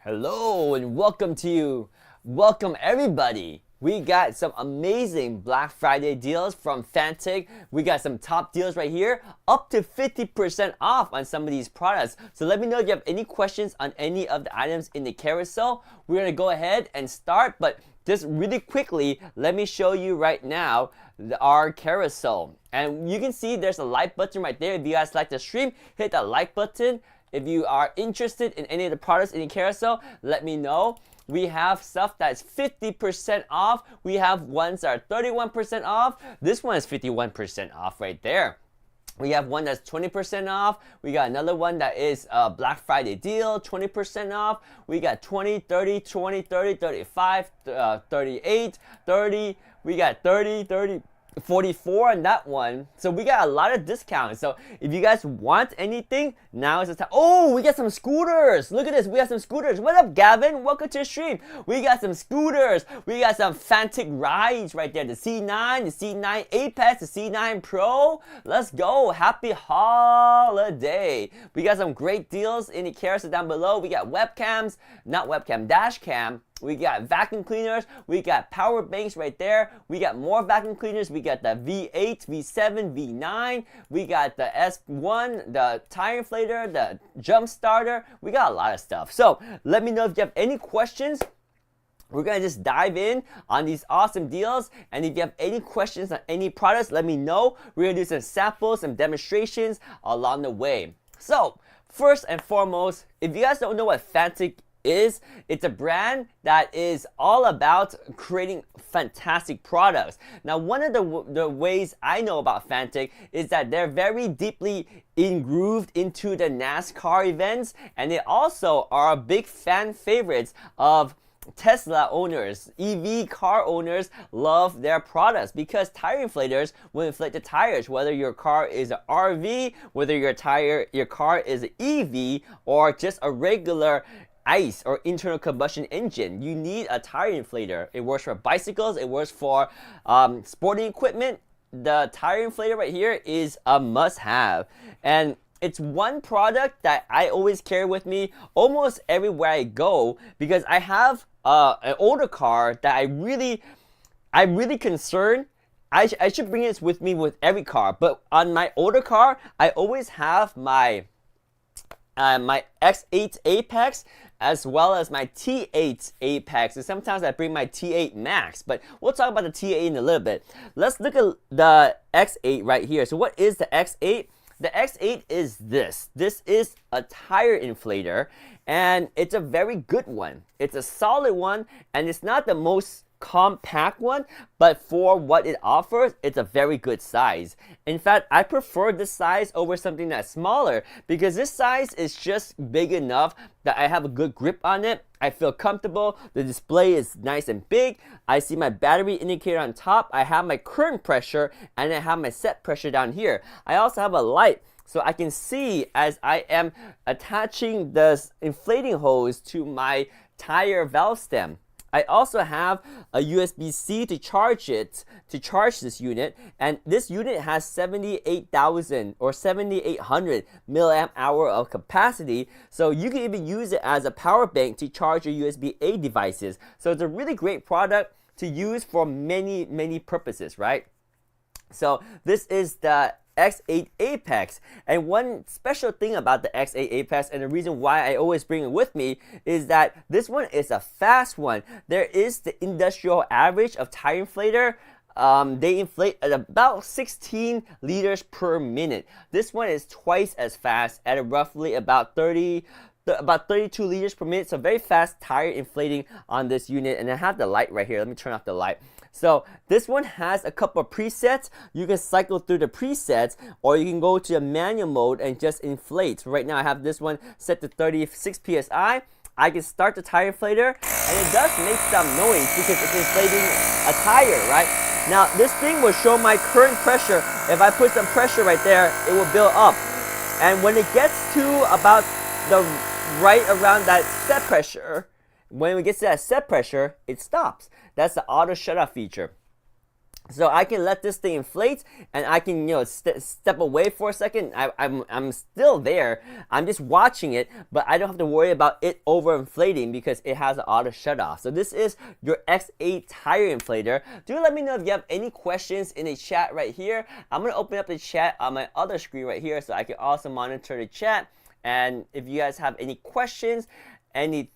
Hello and welcome everybody. We got some amazing Black Friday deals from Fantic. We got some top deals right here, up to 50% off on some of these products. So let me know if you have any questions on any of the items in the carousel. We're gonna go ahead and start, but just really quickly, let me show you right now our carousel. And you can see there's a like button right there. If you guys like the stream, hit that like button. If you are interested in any of the products in the carousel, let me know. We have stuff that's 50% off. We have ones that are 31% off. This one is 51% off right there. We have one that's 20% off. We got another one that is a Black Friday deal, 20% off. We got 20, 30, 20, 30, 35, 38, 30. We got 30, 30. 44 on that one. So we got a lot of discounts. So if you guys want anything, now is the time. Oh, we got some scooters. Look at this. We got some scooters. What up, Gavin? Welcome to the stream. We got some scooters. We got some Fantic rides right there. The C9, the C9 Apex, the C9 Pro. Let's go. Happy holiday. We got some great deals in the carousel down below. We got webcams, not webcam, dash cam. We got vacuum cleaners, we got power banks right there, we got more vacuum cleaners, we got the V8, V7, V9, we got the S1, the tire inflator, the jump starter, we got a lot of stuff. So let me know if you have any questions. We're gonna just dive in on these awesome deals, and if you have any questions on any products, let me know. We're gonna do some samples, some demonstrations along the way. So first and foremost, if you guys don't know what Fantic is, it's a brand that is all about creating fantastic products. Now, one of the ways I know about Fantic is that they're very deeply engrooved into the NASCAR events, and they also are big fan favorites of Tesla owners. EV car owners love their products because tire inflators will inflate the tires, whether your car is an RV, whether your car is an EV, or just a regular ICE or internal combustion engine. You need a tire inflator. It works for bicycles, it works for sporting equipment. The tire inflator right here is a must-have, and it's one product that I always carry with me almost everywhere I go because I have an older car that I'm really concerned. I should bring this with me with every car, but on my older car, I always have my X8 Apex as well as my T8 Apex, and sometimes I bring my T8 Max, but we'll talk about the T8 in a little bit. Let's look at the X8 right here. So what is the X8? The X8 is this. This is a tire inflator, and it's a very good one. It's a solid one, and it's not the most compact one, but for what it offers, it's a very good size. In fact, I prefer this size over something that's smaller because this size is just big enough that I have a good grip on it. I feel comfortable. The display is nice and big. I see my battery indicator on top. I have my current pressure, and I have my set pressure down here. I also have a light, so I can see as I am attaching the inflating hose to my tire valve stem. I also have a USB-C to charge this unit, and this unit has 78,000 or 7,800 milliamp hour of capacity, so you can even use it as a power bank to charge your USB-A devices. So it's a really great product to use for many purposes, right? So this is the X8 Apex, and one special thing about the X8 Apex, and the reason why I always bring it with me, is that this one is a fast one. There is the industrial average of tire inflator. They inflate at about 16 liters per minute. This one is twice as fast at roughly about 32 liters per minute, so very fast tire inflating on this unit. And I have the light right here. Let me turn off the light. So this one has a couple of presets. You can cycle through the presets, or you can go to a manual mode and just inflate. So right now I have this one set to 36 psi. I can start the tire inflator, and it does make some noise because it's inflating a tire, right? Now this thing will show my current pressure. If I put some pressure right there, it will build up. And when it gets to about the right around that set pressure, when it gets to that set pressure, it stops. That's the auto shut off feature. So I can let this thing inflate, and I can, you know, step away for a second. I'm still there. I'm just watching it, but I don't have to worry about it overinflating because it has an auto shut off. So this is your X8 tire inflator. Do let me know if you have any questions in the chat right here. I'm gonna open up the chat on my other screen right here, so I can also monitor the chat. And if you guys have any questions, any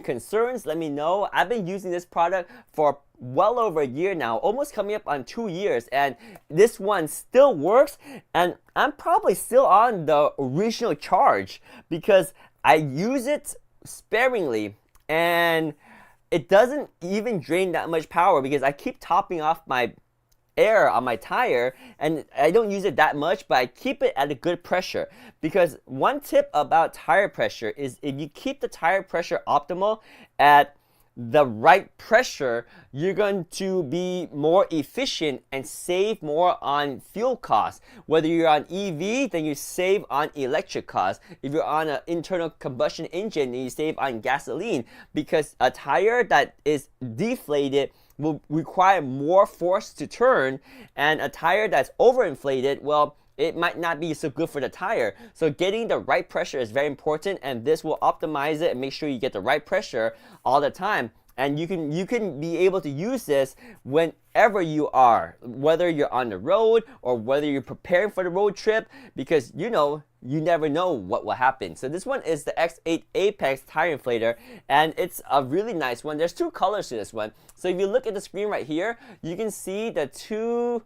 concerns, let me know. I've been using this product for well over a year now, almost coming up on 2 years, and this one still works, and I'm probably still on the original charge because I use it sparingly, and it doesn't even drain that much power because I keep topping off my air on my tire, and I don't use it that much, but I keep it at a good pressure. Because one tip about tire pressure is if you keep the tire pressure optimal at the right pressure, you're going to be more efficient and save more on fuel costs. Whether you're on EV, then you save on electric costs. If you're on an internal combustion engine, then you save on gasoline, because a tire that is deflated will require more force to turn, and a tire that's overinflated, well, it might not be so good for the tire. So getting the right pressure is very important, and this will optimize it and make sure you get the right pressure all the time. And you can be able to use this whenever you are, whether you're on the road or whether you're preparing for the road trip, because you never know what will happen. So this one is the X8 Apex tire inflator, and it's a really nice one. There's two colors to this one. So if you look at the screen right here, you can see the two,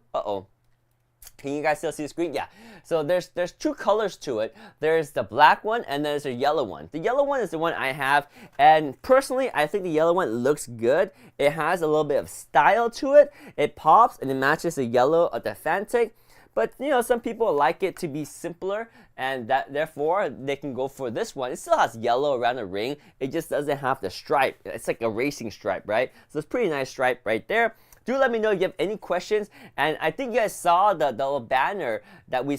can you guys still see the screen? Yeah. So there's two colors to it. There's the black one and there's a yellow one. The yellow one is the one I have, and personally I think the yellow one looks good. It has a little bit of style to it. It pops and it matches the yellow of the Fantic. But some people like it to be simpler, and that therefore they can go for this one. It still has yellow around the ring. It just doesn't have the stripe. It's like a racing stripe, right? So it's a pretty nice stripe right there. Do let me know if you have any questions. And I think you guys saw the little banner that we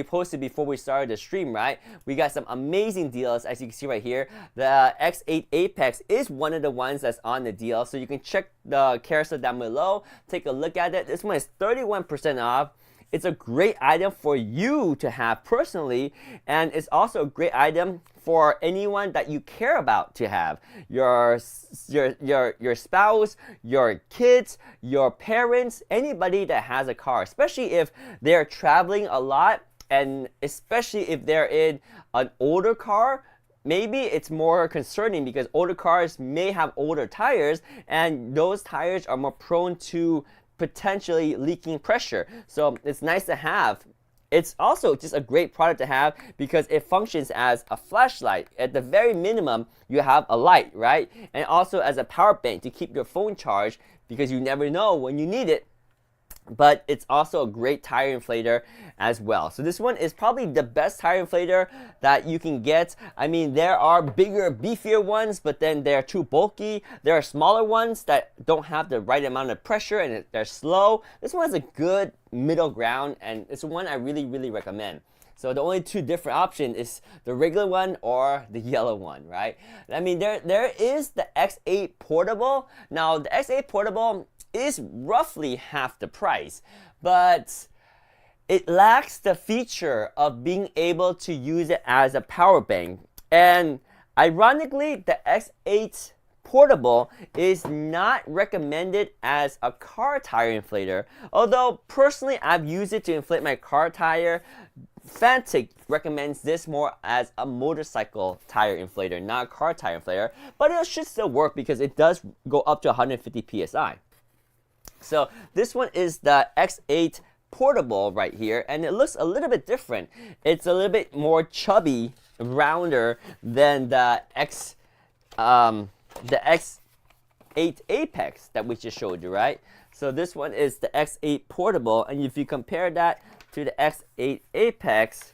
posted before we started the stream, right? We got some amazing deals, as you can see right here. The X8 Apex is one of the ones that's on the deal, so you can check the carousel down below. Take a look at it. This one is 31% off. It's a great item for you to have personally, and it's also a great item for anyone that you care about to have. Your spouse, your kids, your parents, anybody that has a car, especially if they're traveling a lot, and especially if they're in an older car. Maybe it's more concerning because older cars may have older tires, and those tires are more prone to potentially leaking pressure. So it's nice to have. It's also just a great product to have because it functions as a flashlight. At the very minimum, you have a light, right? And also as a power bank to keep your phone charged, because you never know when you need it. But it's also a great tire inflator as well. So this one is probably the best tire inflator that you can get. I mean, there are bigger, beefier ones, but then they're too bulky. There are smaller ones that don't have the right amount of pressure and they're slow. This one has a good middle ground, and it's one I really, really recommend. So the only two different options is the regular one or the yellow one, right? I mean, there is the X8 Portable. Now, the X8 Portable is roughly half the price, but it lacks the feature of being able to use it as a power bank. And ironically, the X8 Portable is not recommended as a car tire inflator, although personally I've used it to inflate my car tire. Fantic recommends this more as a motorcycle tire inflator, not a car tire inflator, but it should still work because it does go up to 150 psi. So this one is the X8 Portable right here, and it looks a little bit different. It's a little bit more chubby, rounder than the X8 Apex that we just showed you, right? So this one is the X8 Portable, and if you compare that to the X8 Apex,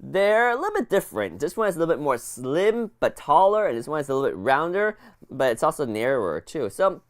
they're a little bit different. This one is a little bit more slim but taller, and this one is a little bit rounder, but it's also narrower too. So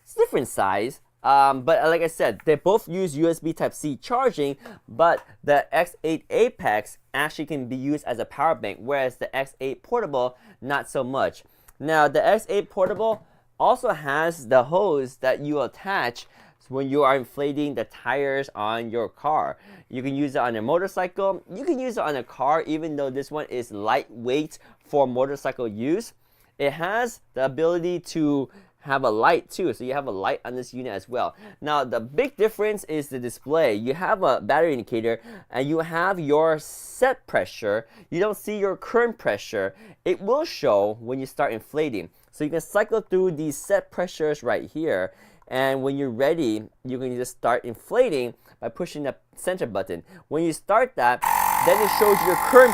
it's different size. But like I said, they both use USB Type-C charging, but the X8 Apex actually can be used as a power bank, whereas the X8 Portable, not so much. Now, the X8 Portable also has the hose that you attach when you are inflating the tires on your car. You can use it on a motorcycle. You can use it on a car, even though this one is lightweight for motorcycle use. It has the ability to have a light too, so you have a light on this unit as well. Now the big difference is the display. You have a battery indicator and you have your set pressure. You don't see your current pressure. It will show when you start inflating. So you can cycle through these set pressures right here, and when you're ready, you can just start inflating by pushing the center button. When you start that, then it shows your current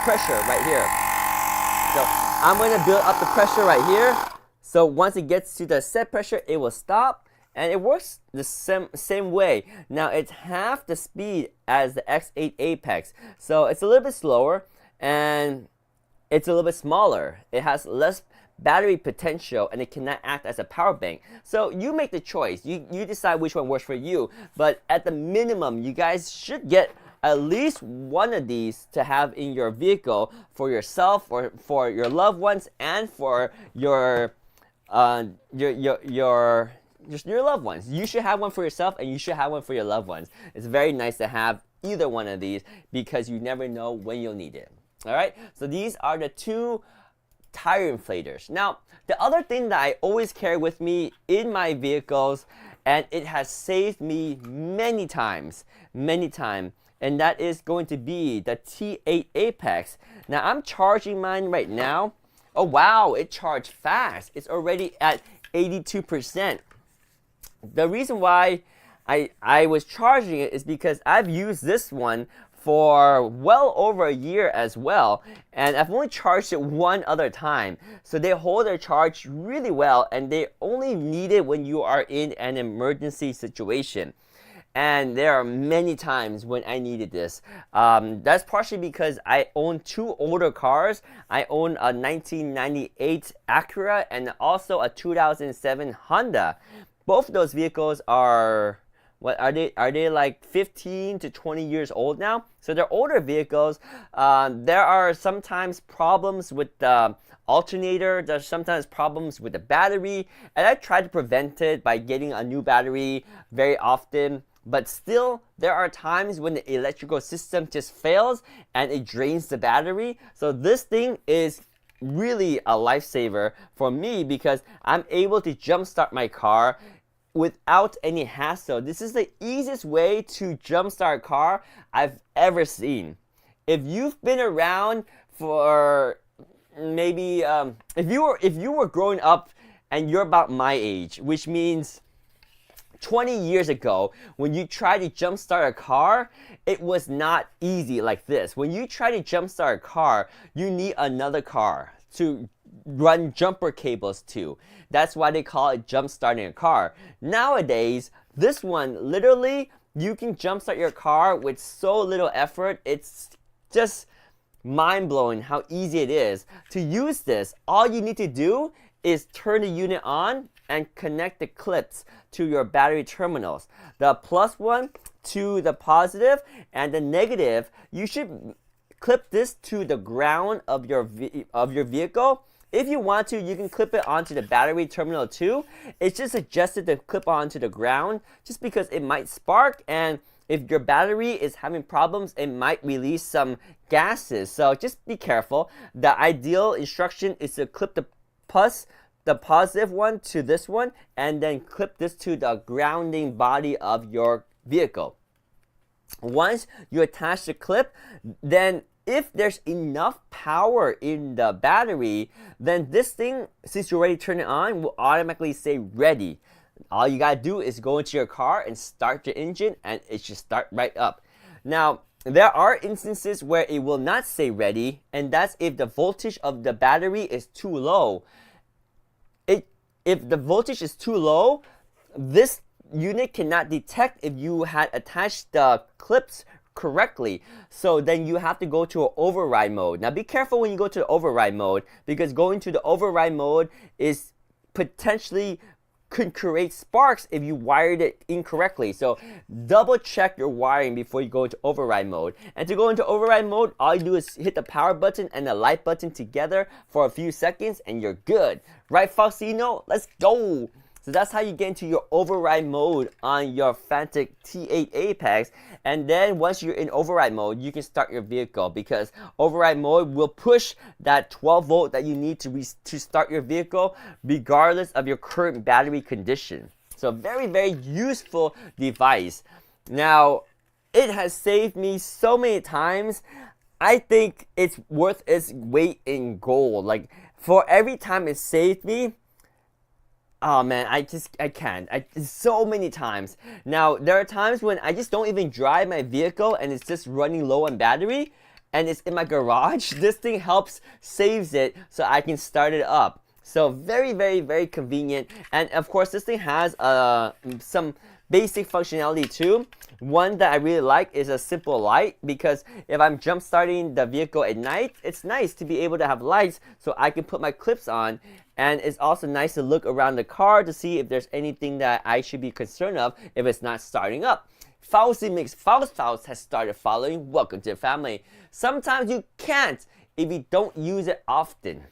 pressure right here. So I'm going to build up the pressure right here. So once it gets to the set pressure, it will stop, and it works the same way. Now it's half the speed as the X8 Apex, so it's a little bit slower and it's a little bit smaller. It has less battery potential and it cannot act as a power bank. So you make the choice. You decide which one works for you. But at the minimum, you guys should get at least one of these to have in your vehicle for yourself or for your loved ones and for your loved ones. You should have one for yourself and you should have one for your loved ones. It's very nice to have either one of these because you never know when you'll need it. All right, so these are the two tire inflators. Now, the other thing that I always carry with me in my vehicles, and it has saved me many times, and that is going to be the T8 Apex. Now, I'm charging mine right now. Oh wow, it charged fast. It's already at 82%. The reason why I was charging it is because I've used this one for well over a year as well, and I've only charged it one other time. So they hold their charge really well, and they only need it when you are in an emergency situation. And there are many times when I needed this. That's partially because I own two older cars. I own a 1998 Acura and also a 2007 Honda. Both of those vehicles are, what are they? Are they like 15 to 20 years old now? So they're older vehicles. There are sometimes problems with the alternator. There's sometimes problems with the battery. And I try to prevent it by getting a new battery very often. But still, there are times when the electrical system just fails and it drains the battery. So this thing is really a lifesaver for me because I'm able to jumpstart my car without any hassle. This is the easiest way to jumpstart a car I've ever seen. If you've been around for maybe if you were growing up and you're about my age, which means 20 years ago, when you try to jumpstart a car, it was not easy like this. When you try to jumpstart a car, you need another car to run jumper cables to. That's why they call it jumpstarting a car. Nowadays, this one, literally, you can jumpstart your car with so little effort. It's just mind-blowing how easy it is. To use this, all you need to do is turn the unit on and connect the clips to your battery terminals. The plus one to the positive, and the negative, you should clip this to the ground of your vehicle. If you want to, you can clip it onto the battery terminal too. It's just suggested to clip onto the ground just because it might spark, and if your battery is having problems, it might release some gases. So just be careful. The ideal instruction is to clip the positive one to this one, and then clip this to the grounding body of your vehicle. Once you attach the clip, then if there's enough power in the battery, then this thing, since you already turned it on, will automatically say ready. All you gotta do is go into your car and start your engine, and it should start right up. Now, there are instances where it will not say ready, and that's if the voltage of the battery is too low. If the voltage is too low, this unit cannot detect if you had attached the clips correctly. So then you have to go to an override mode. Now be careful when you go to the override mode, because going to the override mode is potentially could create sparks if you wired it incorrectly. So double check your wiring before you go into override mode. And to go into override mode, all you do is hit the power button and the light button together for a few seconds and you're good. Right, Faustino? Let's go. So that's how you get into your override mode on your Fantic T8 Apex. And then once you're in override mode, you can start your vehicle, because override mode will push that 12 volt that you need to start your vehicle regardless of your current battery condition. So very, very useful device. Now, it has saved me so many times. I think it's worth its weight in gold. Like, for every time it saved me, oh man, I can't. So many times. Now, there are times when I just don't even drive my vehicle and it's just running low on battery and it's in my garage. This thing helps, saves it so I can start it up. So very, very, very convenient. And of course, this thing has some basic functionality too. One that I really like is a simple light, because if I'm jump starting the vehicle at night, it's nice to be able to have lights so I can put my clips on. And it's also nice to look around the car to see if there's anything that I should be concerned of if it's not starting up. Fauci Mix Faust has started following. Welcome to the family. Sometimes you can't if you don't use it often.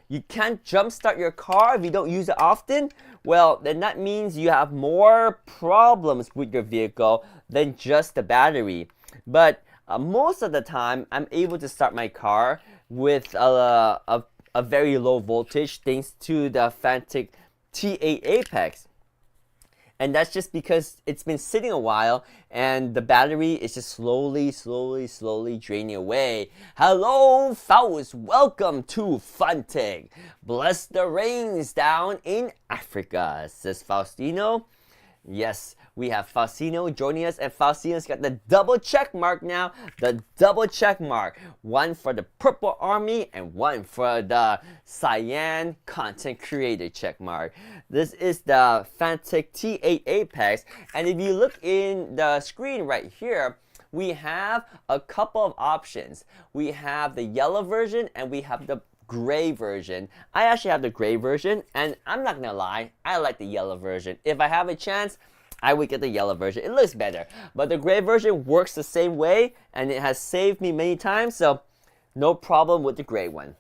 You can't jumpstart your car if you don't use it often. Well, then that means you have more problems with your vehicle than just the battery. But most of the time, I'm able to start my car with a very low voltage thanks to the Fantic T8 Apex. And that's just because it's been sitting a while and the battery is just slowly draining away. Hello, Faust. Welcome to Fantic. Bless the rains down in Africa, says Faustino. Yes, we have Faustino joining us, and Faustino's got the double check mark now. The double check mark. One for the Purple Army and one for the Cyan Content Creator check mark. This is the Fantic T8 Apex, and if you look in the screen right here, we have a couple of options. We have the yellow version and we have the gray version. I actually have the gray version, and I'm not gonna lie, I like the yellow version. If I have a chance, I would get the yellow version. It looks better, but the gray version works the same way, and it has saved me many times, so no problem with the gray one.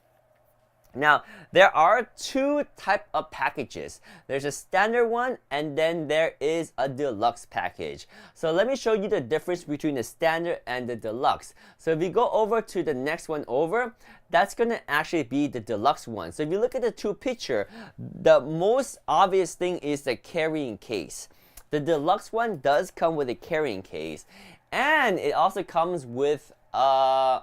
Now, there are two types of packages. There's a standard one, and then there is a deluxe package. So let me show you the difference between the standard and the deluxe. So if you go over to the next one over, that's going to actually be the deluxe one. So if you look at the two picture, the most obvious thing is the carrying case. The deluxe one does come with a carrying case, and it also comes with a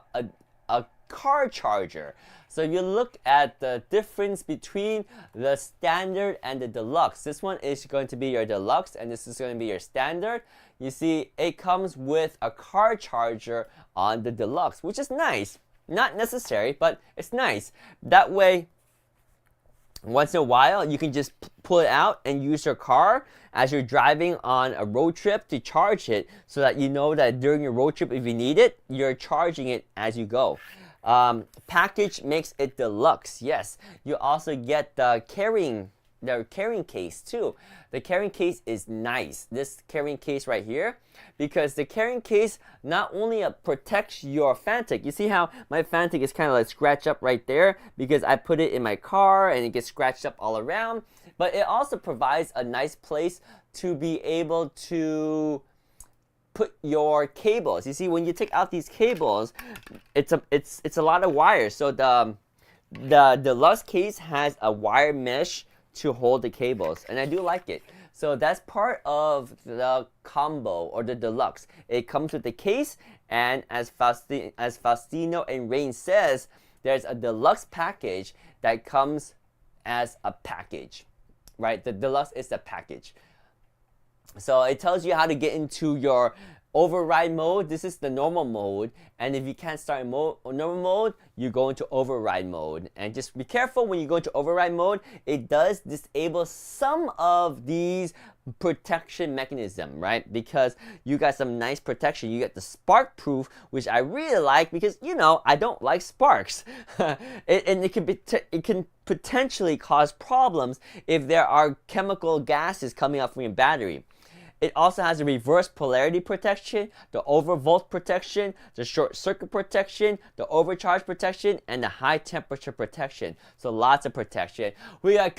car charger. So if you look at the difference between the standard and the deluxe, this one is going to be your deluxe and this is going to be your standard. You see, it comes with a car charger on the deluxe, which is nice. Not necessary, but it's nice. That way, once in a while, you can just pull it out and use your car as you're driving on a road trip to charge it, so that you know that during your road trip, if you need it, you're charging it as you go. Package makes it deluxe. Yes, you also get the carrying case too. The carrying case is nice. This carrying case right here, because the carrying case not only protects your Fantic. You see how my Fantic is kind of like scratched up right there because I put it in my car and it gets scratched up all around. But it also provides a nice place to be able to put your cables. You see, when you take out these cables, it's a lot of wires. So the deluxe case has a wire mesh to hold the cables, and I do like it. So that's part of the combo or the deluxe. It comes with the case, and as Faustino and Rain says, there's a deluxe package that comes as a package, right? The deluxe is the package. So it tells you how to get into your override mode. This is the normal mode, and if you can't start in normal mode, you go into override mode. And just be careful when you go into override mode, it does disable some of these protection mechanism, right? Because you got some nice protection. You get the spark proof, which I really like, because you know I don't like sparks. And it can potentially cause problems if there are chemical gases coming out from your battery. It also has the reverse polarity protection, the overvolt protection, the short circuit protection, the overcharge protection, and the high temperature protection. So lots of protection. We got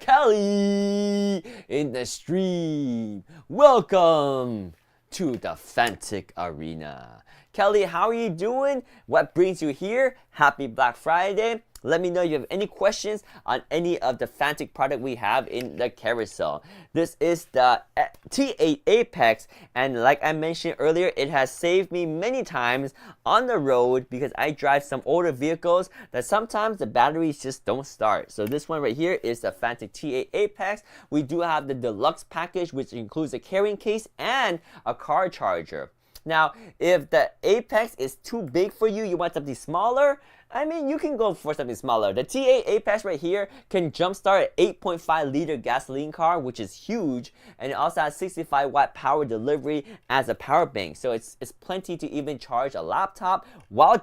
Kelly in the stream. Welcome to the Fantic Arena. Kelly, how are you doing? What brings you here? Happy Black Friday. Let me know if you have any questions on any of the Fantic product we have in the carousel. This is the T8 Apex, and like I mentioned earlier, it has saved me many times on the road because I drive some older vehicles that sometimes the batteries just don't start. So this one right here is the Fantic T8 Apex. We do have the deluxe package, which includes a carrying case and a car charger. Now, if the Apex is too big for you, you want something smaller, I mean, you can go for something smaller. The T8 Apex right here can jumpstart an 8.5 liter gasoline car, which is huge, and it also has 65 watt power delivery as a power bank. So it's plenty to even charge a laptop while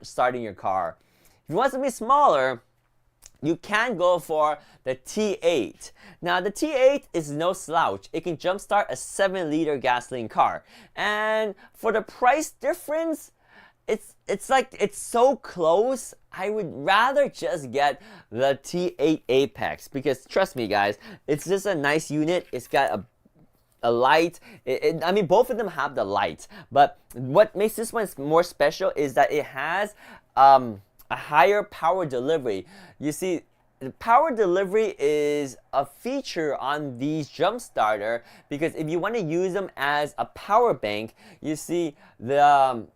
starting your car. If you want something smaller, you can go for the T8. Now the T8 is no slouch. It can jumpstart a 7 liter gasoline car. And for the price difference, it's like it's so close. I would rather just get the T8 Apex because trust me guys, it's just a nice unit. It's got a light. I mean, both of them have the light, but what makes this one more special is that it has a higher power delivery. You see, the power delivery is a feature on these jump starter because if you want to use them as a power bank, you see the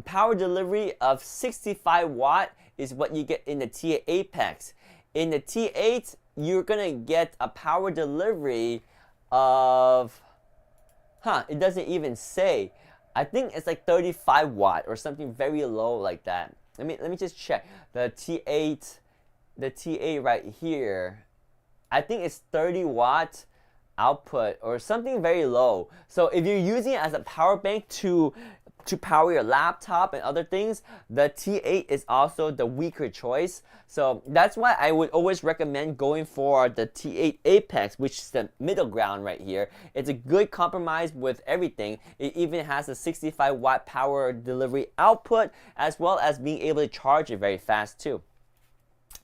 power delivery of 65 watt is what you get in the T8 Apex. In the T8, you're gonna get a power delivery of, it doesn't even say. I think it's like 35 watt or something very low like that. Let me just check. The T8 right here, I think it's 30 watt output or something very low. So if you're using it as a power bank to power your laptop and other things, the T8 is also the weaker choice. So that's why I would always recommend going for the T8 Apex, which is the middle ground right here. It's a good compromise with everything. It even has a 65 watt power delivery output as well as being able to charge it very fast too.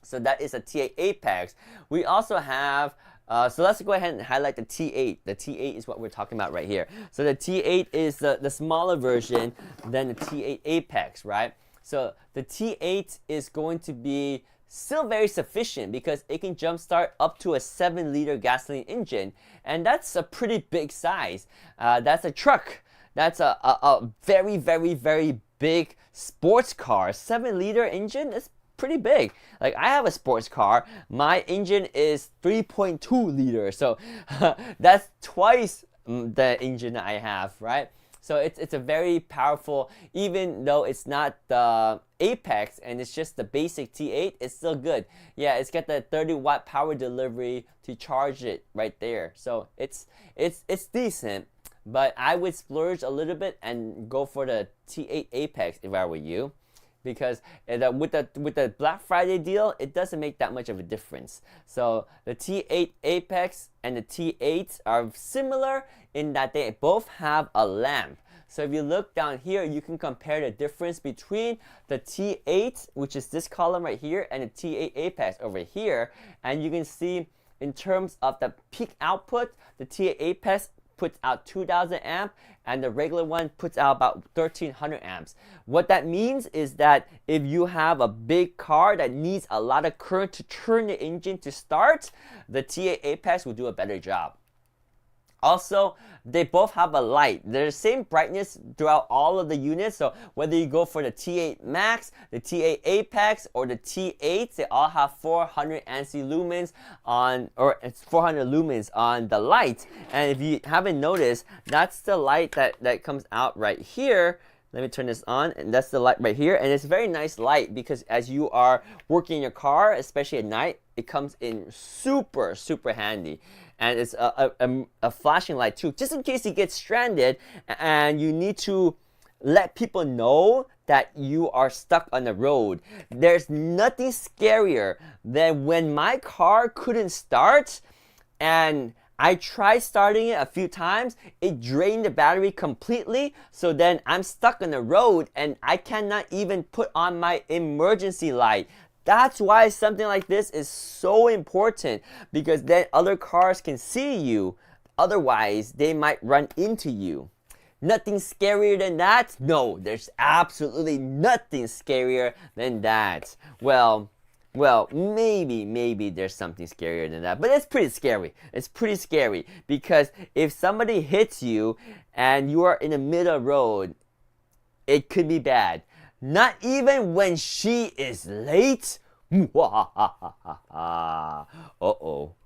So that is a T8 Apex. We also have so let's go ahead and highlight the T8. The T8 is what we're talking about right here. So the T8 is the smaller version than the T8 Apex, right? So the T8 is going to be still very sufficient because it can jumpstart up to a 7 liter gasoline engine, and that's a pretty big size. That's a truck. That's a very, very, very big sports car. 7 liter engine is pretty big. Like I have a sports car, my engine is 3.2 liters, so that's twice the engine I have, right? So it's a very powerful, even though it's not the Apex and it's just the basic T8, it's still good. Yeah, it's got the 30 watt power delivery to charge it right there. So it's decent, but I would splurge a little bit and go for the T8 Apex if I were you. Because with the Black Friday deal, it doesn't make that much of a difference. So the T8 Apex and the T8 are similar in that they both have a lamp. So if you look down here, you can compare the difference between the T8, which is this column right here, and the T8 Apex over here. And you can see in terms of the peak output, the T8 Apex puts out 2000 amp and the regular one puts out about 1300 amps. What that means is that if you have a big car that needs a lot of current to turn the engine to start, the T8 Apex will do a better job. Also, they both have a light. They're the same brightness throughout all of the units. So whether you go for the T8 Max, the T8 Apex, or the T8, they all have 400 ANSI lumens on, or it's 400 lumens on the light. And if you haven't noticed, that's the light that comes out right here. Let me turn this on, and that's the light right here. And it's a very nice light because as you are working in your car, especially at night, it comes in super, super handy. And it's a flashing light too, just in case you get stranded and you need to let people know that you are stuck on the road. There's nothing scarier than when my car couldn't start and I tried starting it a few times. It drained the battery completely. So then I'm stuck on the road and I cannot even put on my emergency light. That's why something like this is so important, because then other cars can see you. Otherwise, they might run into you. Nothing scarier than that? No, there's absolutely nothing scarier than that. Well, maybe there's something scarier than that, but it's pretty scary. It's pretty scary because if somebody hits you and you are in the middle of the road, it could be bad. Not even when she is late. Uh-oh.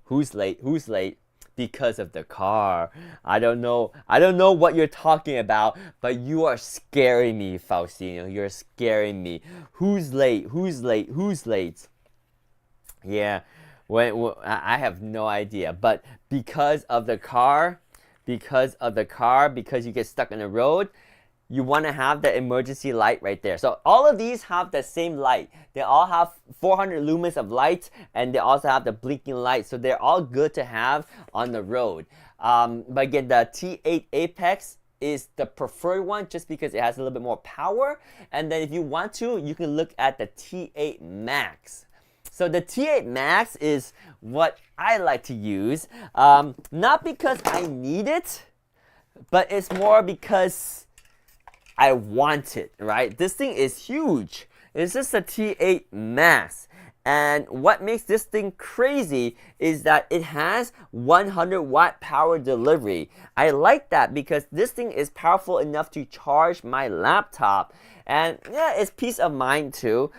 Who's late? Who's late? Because of the car. I don't know what you're talking about, but you are scaring me, Faustino. You're scaring me. Who's late? Who's late? Who's late? Yeah, I have no idea. But because of the car, because you get stuck on the road, you want to have the emergency light right there. So all of these have the same light. They all have 400 lumens of light, and they also have the blinking light. So they're all good to have on the road. But again, the T8 Apex is the preferred one just because it has a little bit more power. And then if you want to, you can look at the T8 Max. So the T8 Max is what I like to use. Not because I need it, but it's more because I want it, right? This thing is huge. It's just a T8 Max. And what makes this thing crazy is that it has 100 watt power delivery. I like that because this thing is powerful enough to charge my laptop. And yeah, it's peace of mind too.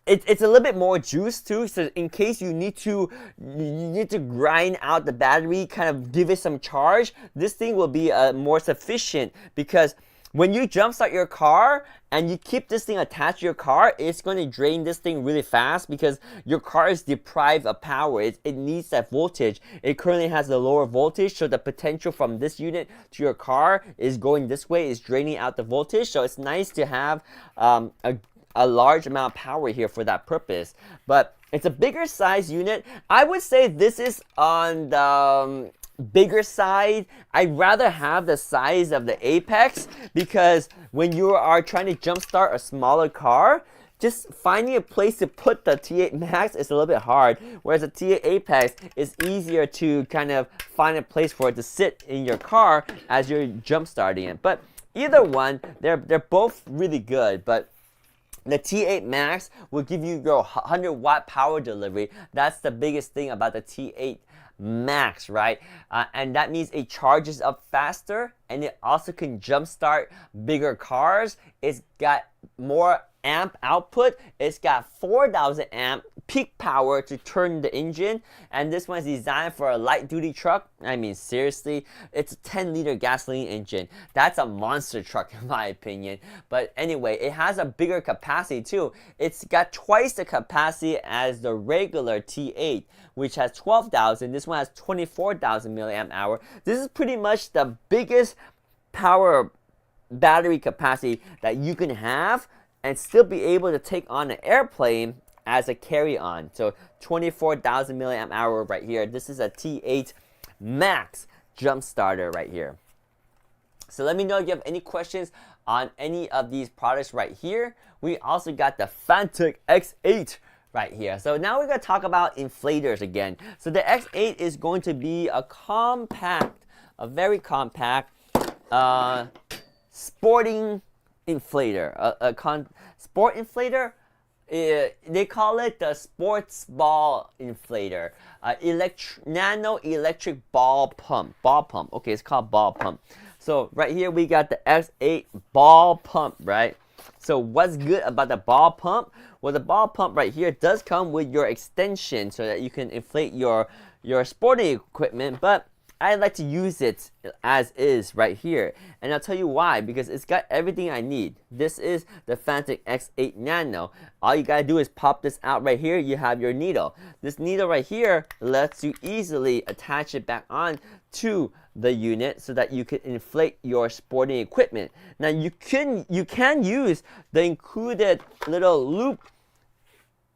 It's a little bit more juice too, so in case you need to grind out the battery, kind of give it some charge, this thing will be more sufficient, because when you jumpstart your car and you keep this thing attached to your car, it's going to drain this thing really fast because your car is deprived of power. It needs that voltage. It currently has a lower voltage, so the potential from this unit to your car is going this way, is draining out the voltage. So it's nice to have a large amount of power here for that purpose. But it's a bigger size unit. I would say this is on the bigger side. I'd rather have the size of the Apex, because when you are trying to jumpstart a smaller car, just finding a place to put the T8 Max is a little bit hard, whereas the T8 Apex is easier to kind of find a place for it to sit in your car as you're jumpstarting it. But either one, they're both really good. But the T8 Max will give you your 100 watt power delivery. That's the biggest thing about the T8 Max, right? And that means it charges up faster, and it also can jumpstart bigger cars. It's got more amp output. It's got 4,000 amp peak power to turn the engine, and this one's designed for a light duty truck. I mean, seriously, it's a 10-liter gasoline engine. That's a monster truck in my opinion. But anyway, it has a bigger capacity too. It's got twice the capacity as the regular T8, which has 12,000. This one has 24,000 milliamp hour. This is pretty much the biggest power battery capacity that you can have and still be able to take on an airplane as a carry-on. So 24,000 milliamp hour right here. This is a T8 Max jump starter right here. So let me know if you have any questions on any of these products right here. We also got the Fantic X8 right here. So now we're going to talk about inflators again. So the X8 is going to be a very compact sporting inflator. Sport inflator. They call it the sports ball inflator. Nano electric ball pump. Okay, it's called ball pump. So right here we got the X8 ball pump, right? So what's good about the ball pump? Well, the ball pump right here does come with your extension so that you can inflate your sporting equipment, but I like to use it as is right here. And I'll tell you why, because it's got everything I need. This is the Fantic X8 Nano. All you gotta do is pop this out right here. You have your needle. This needle right here lets you easily attach it back on to the unit so that you can inflate your sporting equipment. Now you can use the included little loop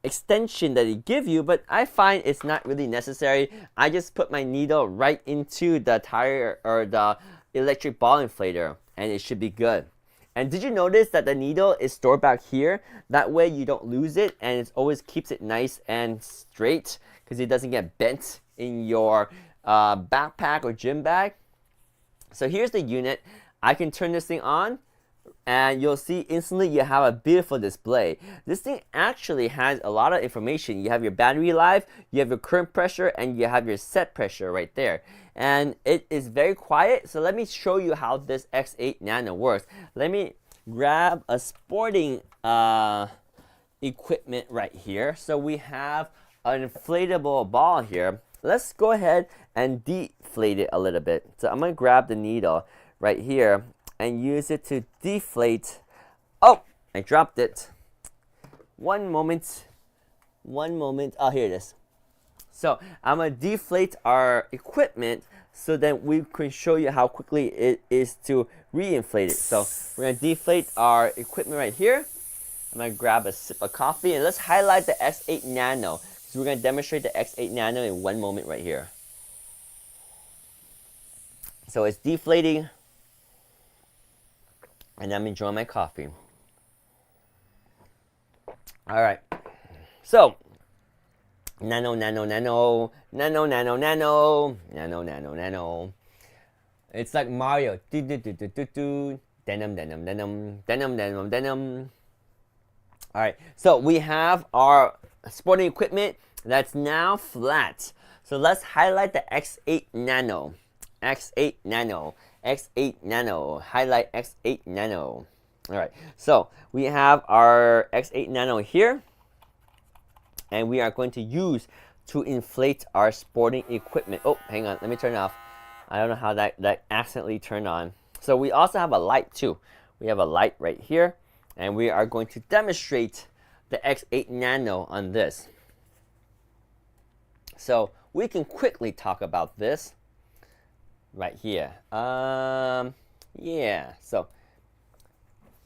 extension that it give you, but I find it's not really necessary. I just put my needle right into the tire or the electric ball inflator, and it should be good. And did you notice that the needle is stored back here? That way you don't lose it, and it always keeps it nice and straight because it doesn't get bent in your backpack or gym bag. So here's the unit. I can turn this thing on, and you'll see instantly you have a beautiful display. This thing actually has a lot of information. You have your battery life, you have your current pressure, and you have your set pressure right there. And it is very quiet, so let me show you how this X8 Nano works. Let me grab a sporting equipment right here. So we have an inflatable ball here. Let's go ahead and deflate it a little bit. So I'm going to grab the needle right here and use it to deflate. Oh, I dropped it. One moment. Oh, here it is. So I'm going to deflate our equipment so that we can show you how quickly it is to reinflate it. So we're going to deflate our equipment right here. I'm going to grab a sip of coffee, and let's highlight the X8 Nano. So we're going to demonstrate the X8 Nano in one moment right here. So it's deflating, and I'm enjoying my coffee. All right. So nano, nano, nano, nano, nano, nano, nano, nano, nano. It's like Mario. Do do do do do do. Denim, denim, denim, denim, denim, denim. All right. So we have our sporting equipment that's now flat. So let's highlight the X8 Nano. X8 Nano. X8 Nano. Highlight X8 Nano. All right. So we have our X8 Nano here, and we are going to use to inflate our sporting equipment. Oh, hang on. Let me turn it off. I don't know how that accidentally turned on. So we also have a light too. We have a light right here, and we are going to demonstrate the X8 Nano on this. So we can quickly talk about this right here. Yeah. So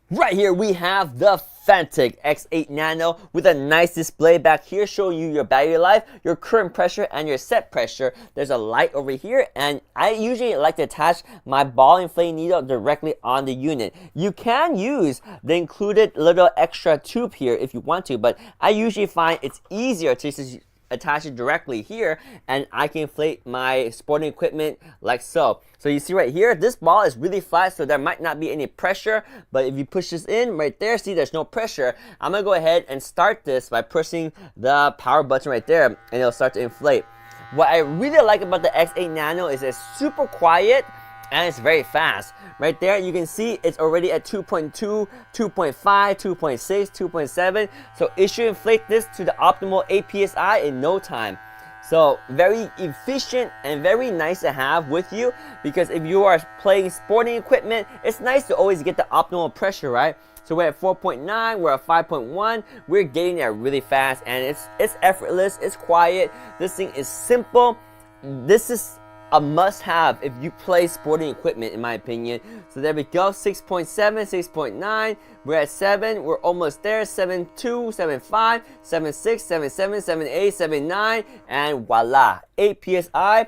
right here we have the Fantic X8 Nano with a nice display back here showing you your battery life, your current pressure, and your set pressure. There's a light over here, and I usually like to attach my ball inflating needle directly on the unit. You can use the included little extra tube here if you want to, but I usually find it's easier to just attach it directly here, and I can inflate my sporting equipment like so. So you see right here, this ball is really flat, so there might not be any pressure, but if you push this in right there, see there's no pressure. I'm gonna go ahead and start this by pressing the power button right there, and it'll start to inflate. What I really like about the X8 Nano is it's super quiet and it's very fast. Right there, you can see it's already at 2.2, 2.5, 2.6, 2.7. So it should inflate this to the optimal APSI in no time. So very efficient and very nice to have with you, because if you are playing sporting equipment, it's nice to always get the optimal pressure, right? So we're at 4.9, we're at 5.1, we're getting there really fast, and it's effortless, it's quiet. This thing is simple. This is a must-have if you play sporting equipment, in my opinion. So there we go, 6.7, 6.9, we're at 7, we're almost there, 7.2, 7.5, 7.6, 7.7, 7.8, 7.9, and voila, 8 psi.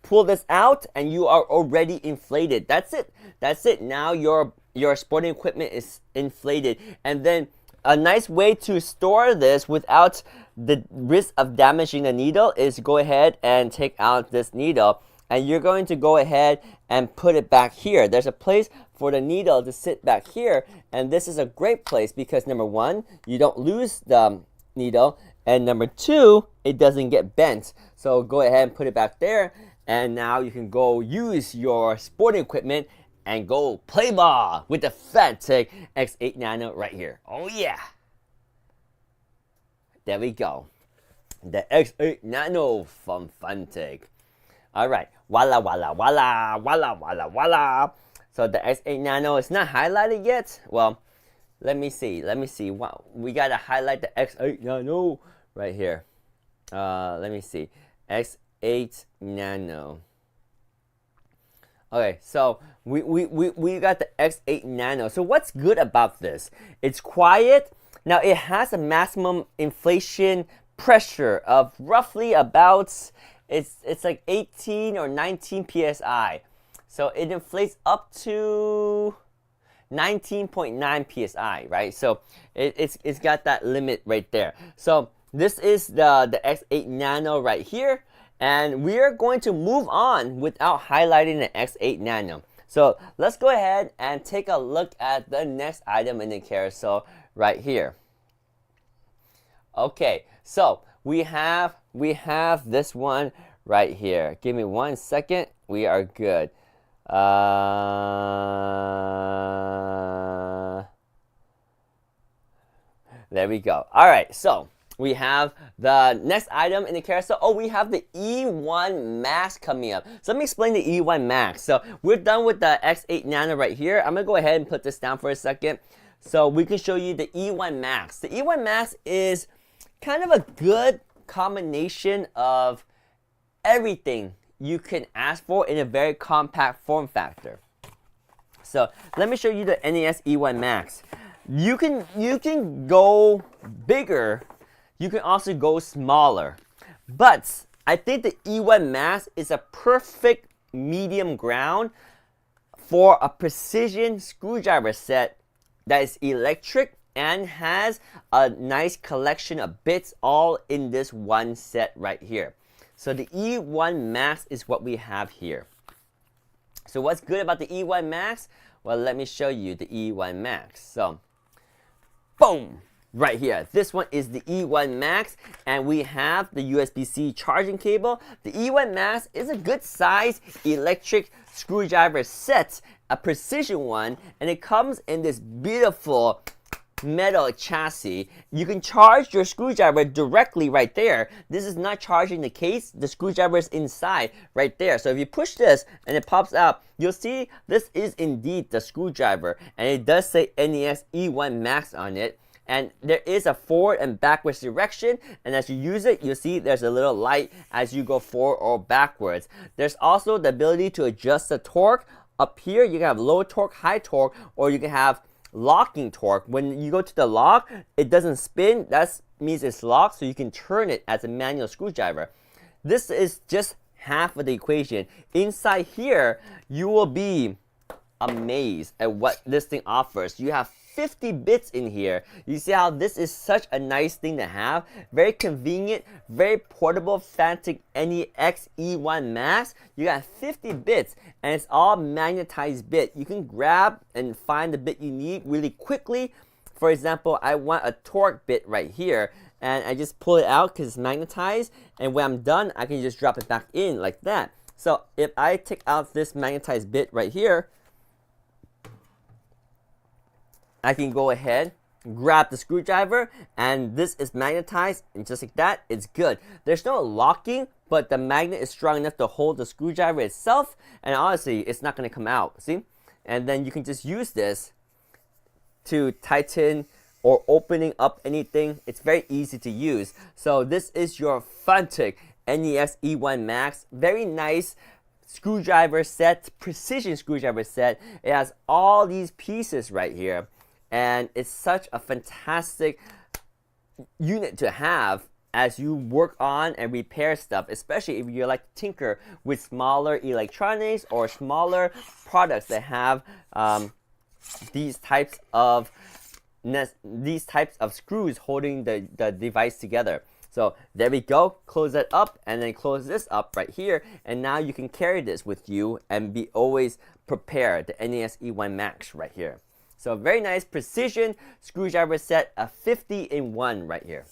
Pull this out, and you are already inflated. That's it. That's it. Now your sporting equipment is inflated. And then a nice way to store this without the risk of damaging the needle is go ahead and take out this needle, and you're going to go ahead and put it back here. There's a place for the needle to sit back here, and this is a great place because number one, you don't lose the needle, and number two, it doesn't get bent. So go ahead and put it back there, and now you can go use your sporting equipment and go play ball with the Fantic X8 Nano right here. Oh yeah! There we go. The X8 Nano from Fantic. Alright, voila, voila, voila, voila, voila, voila. So the X8 Nano is not highlighted yet. Well, let me see. Wow, we gotta highlight the X8 Nano right here. Let me see. X8 Nano. Okay, so we got the X8 Nano. So what's good about this? It's quiet. Now it has a maximum inflation pressure of roughly about, it's like 18 or 19 psi. So it inflates up to 19.9 psi, right? So it's got that limit right there. So this is the X8 Nano right here, and we are going to move on without highlighting the X8 Nano. So let's go ahead and take a look at the next item in the carousel right here. Okay, so we have this one right here. Give me 1 second. We are good. There we go. All right, so we have the next item in the carousel. Oh, we have the E1 Max coming up. So let me explain the E1 Max. So we're done with the X8 Nano right here. I'm gonna go ahead and put this down for a second so we can show you the E1 Max. The E1 Max is kind of a good combination of everything you can ask for in a very compact form factor. So let me show you the NES E1 Max. You can go bigger, you can also go smaller, but I think the E1 Max is a perfect medium ground for a precision screwdriver set that is electric and has a nice collection of bits all in this one set right here. So the E1 Max is what we have here. So what's good about the E1 Max? Well, let me show you the E1 Max. So, boom! Right here. This one is the E1 Max, and we have the USB-C charging cable. The E1 Max is a good size electric screwdriver set, a precision one, and it comes in this beautiful metal chassis. You can charge your screwdriver directly right there. This is not charging the case. The screwdriver is inside right there. So if you push this and it pops out, you'll see this is indeed the screwdriver, and it does say NES E1 Max on it. And there is a forward and backwards direction, and as you use it, you'll see there's a little light as you go forward or backwards. There's also the ability to adjust the torque. Up here, you can have low torque, high torque, or you can have locking torque. When you go to the lock, it doesn't spin. That means it's locked, so you can turn it as a manual screwdriver. This is just half of the equation. Inside here, you will be amazed at what this thing offers. You have 50 bits in here. You see how this is such a nice thing to have? Very convenient, very portable, Fantic NEX E1 Max. You got 50 bits, and it's all magnetized bit. You can grab and find the bit you need really quickly. For example, I want a torque bit right here, and I just pull it out because it's magnetized, and when I'm done, I can just drop it back in like that. So if I take out this magnetized bit right here, I can go ahead, grab the screwdriver, and this is magnetized, and just like that, it's good. There's no locking, but the magnet is strong enough to hold the screwdriver itself, and honestly, it's not going to come out, see? And then you can just use this to tighten or opening up anything. It's very easy to use. So this is your Fantic NES E1 Max. Very nice screwdriver set, precision screwdriver set. It has all these pieces right here. And it's such a fantastic unit to have as you work on and repair stuff, especially if you like to tinker with smaller electronics or smaller products that have these types of screws holding the device together. So there we go. Close that up, and then close this up right here, and now you can carry this with you and be always prepared. The NES E1 Max right here. So very nice precision screwdriver set, a 50-in-1 right here.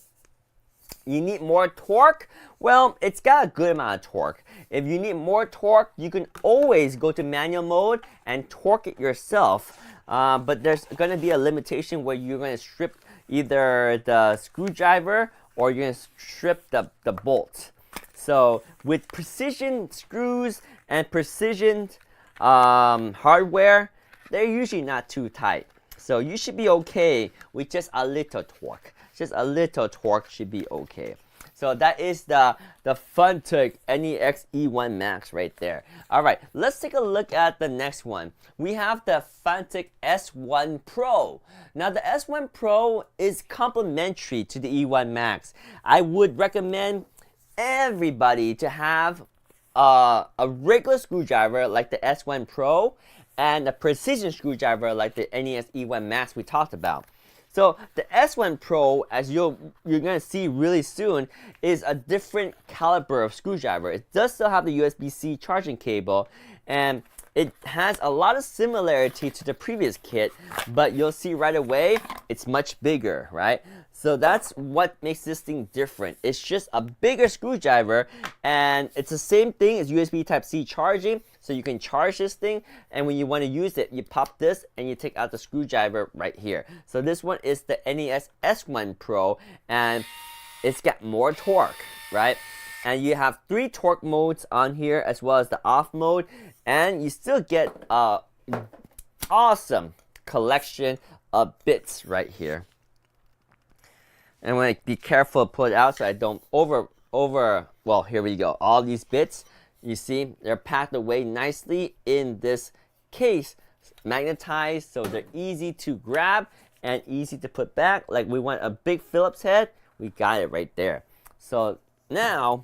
You need more torque? Well, it's got a good amount of torque. If you need more torque, you can always go to manual mode and torque it yourself. But there's going to be a limitation where you're going to strip either the screwdriver or you're going to strip the bolt. So with precision screws and precision hardware, they're usually not too tight. So you should be okay with just a little torque. Just a little torque should be okay. So that is the Fantic NEX E1 Max right there. All right, let's take a look at the next one. We have the Fantic S1 Pro. Now the S1 Pro is complementary to the E1 Max. I would recommend everybody to have a regular screwdriver like the S1 Pro and a precision screwdriver like the NES E1 Max we talked about. So the S1 Pro, as you're going to see really soon, is a different caliber of screwdriver. It does still have the USB-C charging cable, and it has a lot of similarity to the previous kit, but you'll see right away it's much bigger, right? So that's what makes this thing different. It's just a bigger screwdriver, and it's the same thing as USB Type-C charging. So you can charge this thing, and when you want to use it, you pop this and you take out the screwdriver right here. So this one is the NES S1 Pro, and it's got more torque, right? And you have 3 torque modes on here, as well as the off mode, and you still get a awesome collection of bits right here. And I'm going to be careful to pull it out so I don't well, here we go. All these bits, you see, they're packed away nicely in this case, magnetized, so they're easy to grab and easy to put back. Like we want a big Phillips head, we got it right there. So now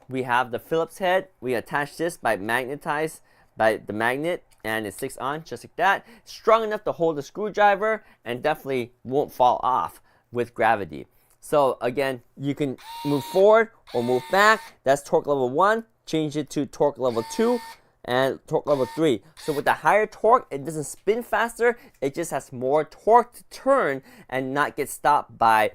we have the Phillips head. We attach this by magnetized by the magnet, and it sticks on just like that. Strong enough to hold the screwdriver and definitely won't fall off with gravity. So again, you can move forward or move back. That's torque level 1. Change it to torque level 2 and torque level 3. So with the higher torque, it doesn't spin faster. It just has more torque to turn and not get stopped by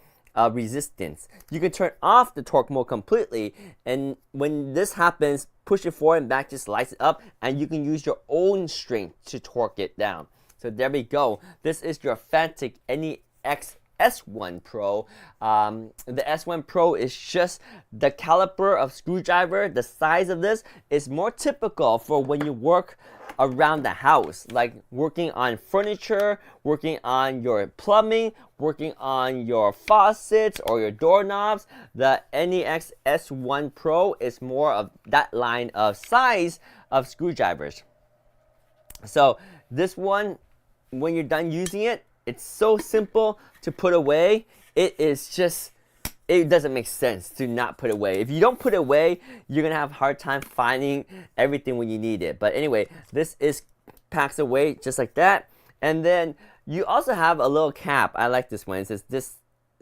resistance. You can turn off the torque mode completely, and when this happens, push it forward and back, just lights it up, and you can use your own strength to torque it down. So there we go. This is your Fantic NEX S1 Pro. The S1 Pro is just the caliber of screwdriver. The size of this is more typical for when you work around the house, like working on furniture, working on your plumbing, working on your faucets or your doorknobs. The NEX S1 Pro is more of that line of size of screwdrivers. So this one, when you're done using it, it's so simple to put away. It doesn't make sense to not put away. If you don't put it away, you're gonna have a hard time finding everything when you need it. But anyway, this packs away just like that. And then you also have a little cap. I like this one. It says this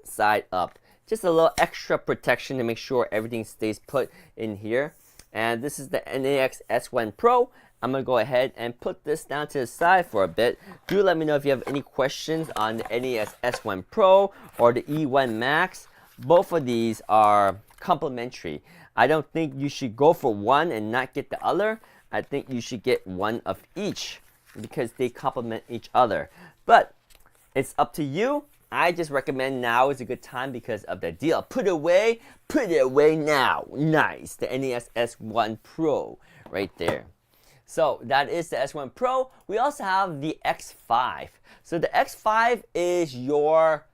side up. Just a little extra protection to make sure everything stays put in here. And this is the NEX S1 Pro. I'm going to go ahead and put this down to the side for a bit. Do let me know if you have any questions on the NES S1 Pro or the E1 Max. Both of these are complementary. I don't think you should go for one and not get the other. I think you should get one of each because they complement each other. But it's up to you. I just recommend now is a good time because of the deal. Put it away now. Nice. The NES S1 Pro right there. So that is the S1 Pro. We also have the X5. So the X5 is your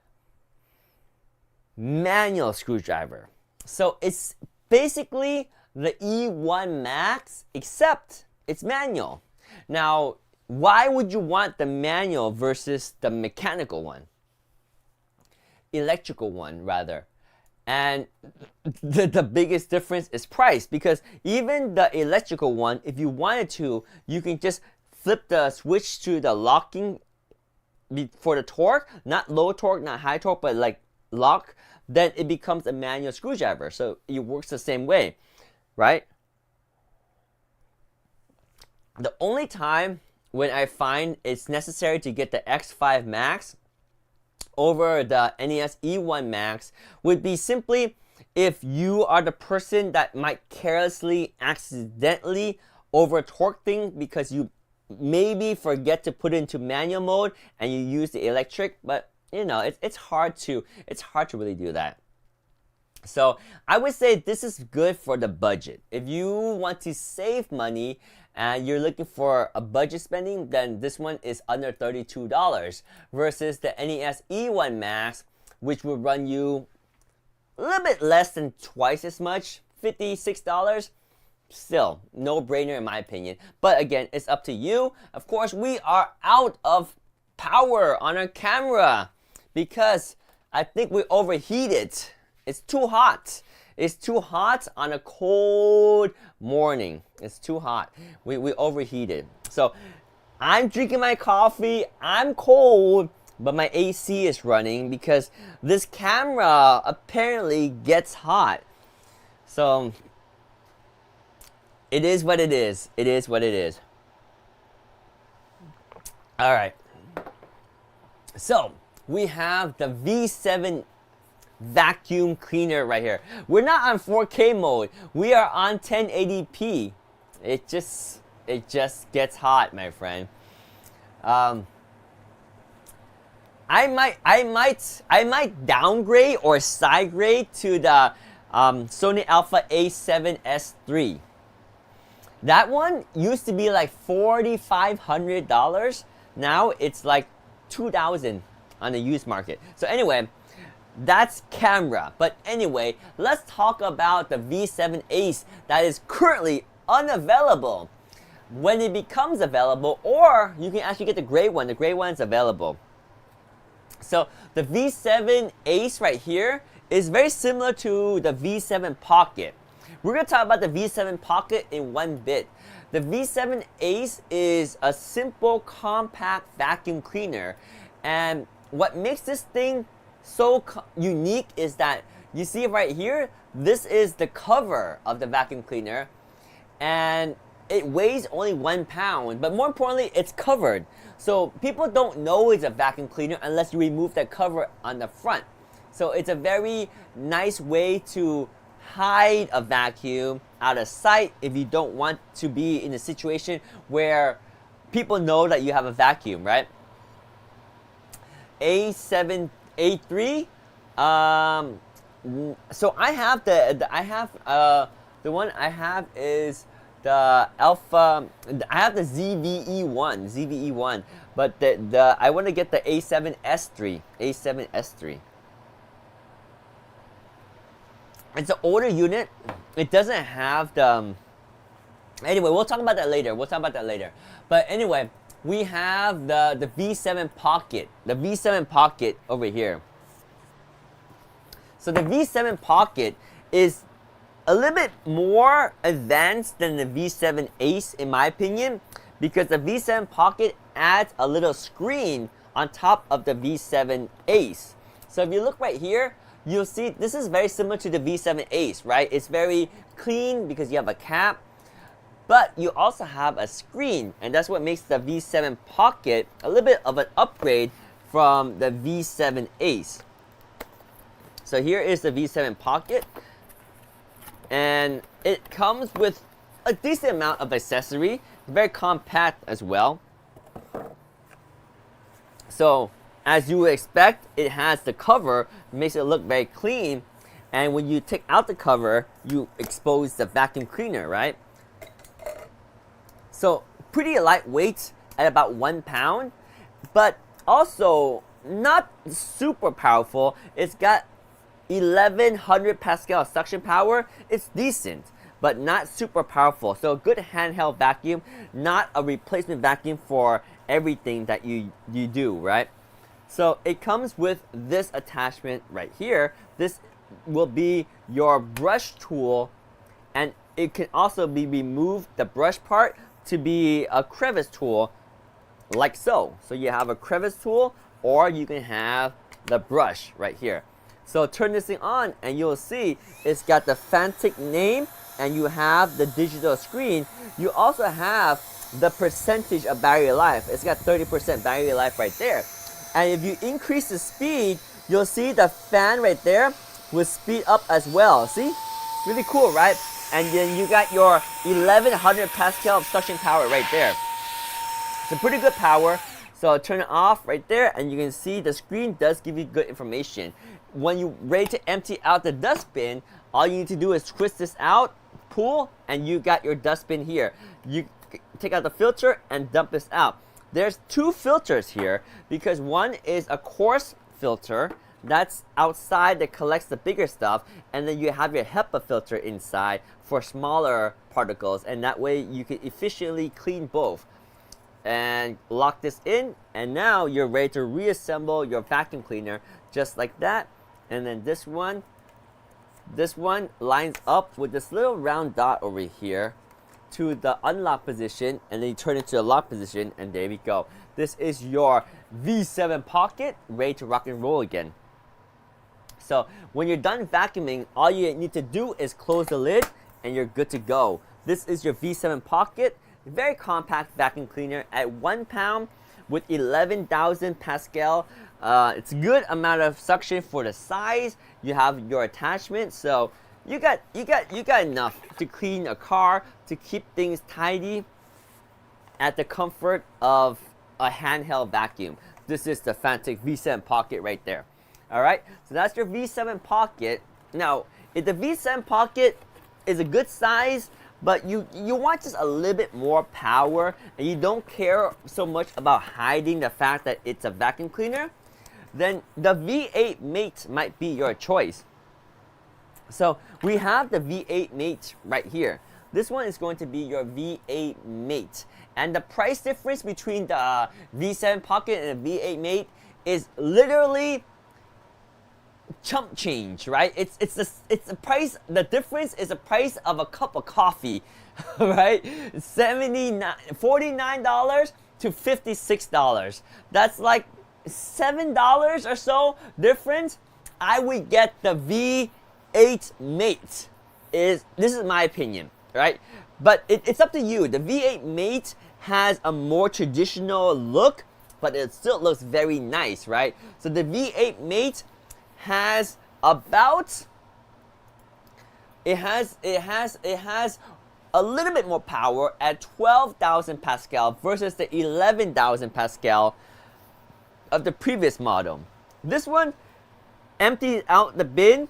manual screwdriver. So it's basically the E1 Max, except it's manual. Now, why would you want the manual versus the mechanical one? Electrical one, rather. And the biggest difference is price, because even the electrical one, if you wanted to, you can just flip the switch to the locking for the torque, not low torque, not high torque, but like lock, then it becomes a manual screwdriver. So it works the same way, right? The only time when I find it's necessary to get the X5 Max over the NES E1 Max would be simply if you are the person that might carelessly, accidentally over torque things because you maybe forget to put it into manual mode and you use the electric, but you know, it's hard to really do that. So I would say this is good for the budget. If you want to save money and you're looking for a budget spending, then this one is under $32 versus the NES E1 Max, which will run you a little bit less than twice as much, $56. Still, no brainer in my opinion. But again, it's up to you. Of course, we are out of power on our camera because I think we overheated. It's too hot. It's too hot on a cold morning. It's too hot. We overheated. So I'm drinking my coffee. I'm cold, but my AC is running because this camera apparently gets hot. So it is what it is. It is what it is. All right. So we have the V7 vacuum cleaner right here. We're not on 4K mode. We are on 1080p. It just gets hot, my friend. I might downgrade or side grade to the Sony Alpha A7S III. That one used to be like $4,500. Now it's like $2,000 on the used market. So anyway, that's camera. But anyway, let's talk about the V7 Ace that is currently unavailable. When it becomes available, or you can actually get the gray one. The gray one's available. So the V7 Ace right here is very similar to the V7 Pocket. We're going to talk about the V7 Pocket in one bit. The V7 Ace is a simple, compact vacuum cleaner. And what makes this thing so unique is that you see it right here. This is the cover of the vacuum cleaner. And it weighs only 1 pound. But more importantly, it's covered. So people don't know it's a vacuum cleaner unless you remove that cover on the front. So it's a very nice way to hide a vacuum out of sight if you don't want to be in a situation where people know that you have a vacuum, right? A7, A3. So I have the one I have is the Alpha. I have the ZVE1, but I want to get the A7S3. A7S3. It's an older unit. It doesn't have the. Anyway, we'll talk about that later. But anyway, we have the V7 Pocket. The V7 Pocket over here. So the V7 Pocket is a little bit more advanced than the V7 Ace in my opinion, because the V7 Pocket adds a little screen on top of the V7 Ace. So if you look right here, you'll see this is very similar to the V7 Ace, right? It's very clean because you have a cap, but you also have a screen, and that's what makes the V7 Pocket a little bit of an upgrade from the V7 Ace. So here is the V7 Pocket, and it comes with a decent amount of accessory, very compact as well. So as you would expect, it has the cover, makes it look very clean, and when you take out the cover, you expose the vacuum cleaner, right? So pretty lightweight at about 1 pound, but also not super powerful. It's got 1100 Pascal suction power. It's decent, but not super powerful. So a good handheld vacuum, not a replacement vacuum for everything that you do, right? So it comes with this attachment right here. This will be your brush tool, and it can also be removed, the brush part, to be a crevice tool like so. So you have a crevice tool, or you can have the brush right here. So turn this thing on and you'll see it's got the Fantic name, and you have the digital screen. You also have the percentage of battery life. It's got 30% battery life right there. And if you increase the speed, you'll see the fan right there will speed up as well. See? Really cool, right? And then you got your 1100 Pascal of suction power right there. It's a pretty good power. So turn it off right there, and you can see the screen does give you good information. When you're ready to empty out the dustbin, all you need to do is twist this out, pull, and you got your dustbin here. You take out the filter and dump this out. There's two filters here, because one is a coarse filter that's outside that collects the bigger stuff, and then you have your HEPA filter inside for smaller particles, and that way you can efficiently clean both. And lock this in, and now you're ready to reassemble your vacuum cleaner just like that. And then this one lines up with this little round dot over here to the unlock position, and then you turn it to the lock position, and there we go. This is your V7 Pocket, ready to rock and roll again. So when you're done vacuuming, all you need to do is close the lid and you're good to go. This is your V7 Pocket, very compact vacuum cleaner at 1 pound with 11,000 Pascal. It's a good amount of suction for the size. You have your attachment, so you got enough to clean a car, to keep things tidy at the comfort of a handheld vacuum. This is the Fantic V7 Pocket right there. All right, so that's your V7 Pocket. Now, if the V7 Pocket is a good size, but you want just a little bit more power, and you don't care so much about hiding the fact that it's a vacuum cleaner, then the V8 Mate might be your choice. So we have the V8 Mate right here. This one is going to be your V8 Mate. And the price difference between the V7 Pocket and the V8 Mate is literally chump change, right? It's the price. The difference is the price of a cup of coffee, right? $49 to $56. That's like $7 or so difference. I would get the V8 Mate. This is my opinion, right? But it's up to you. The V8 Mate has a more traditional look, but it still looks very nice, right? So the V8 Mate has about it has a little bit more power at 12,000 Pascal versus the 11,000 Pascal of the previous model. This one empties out the bin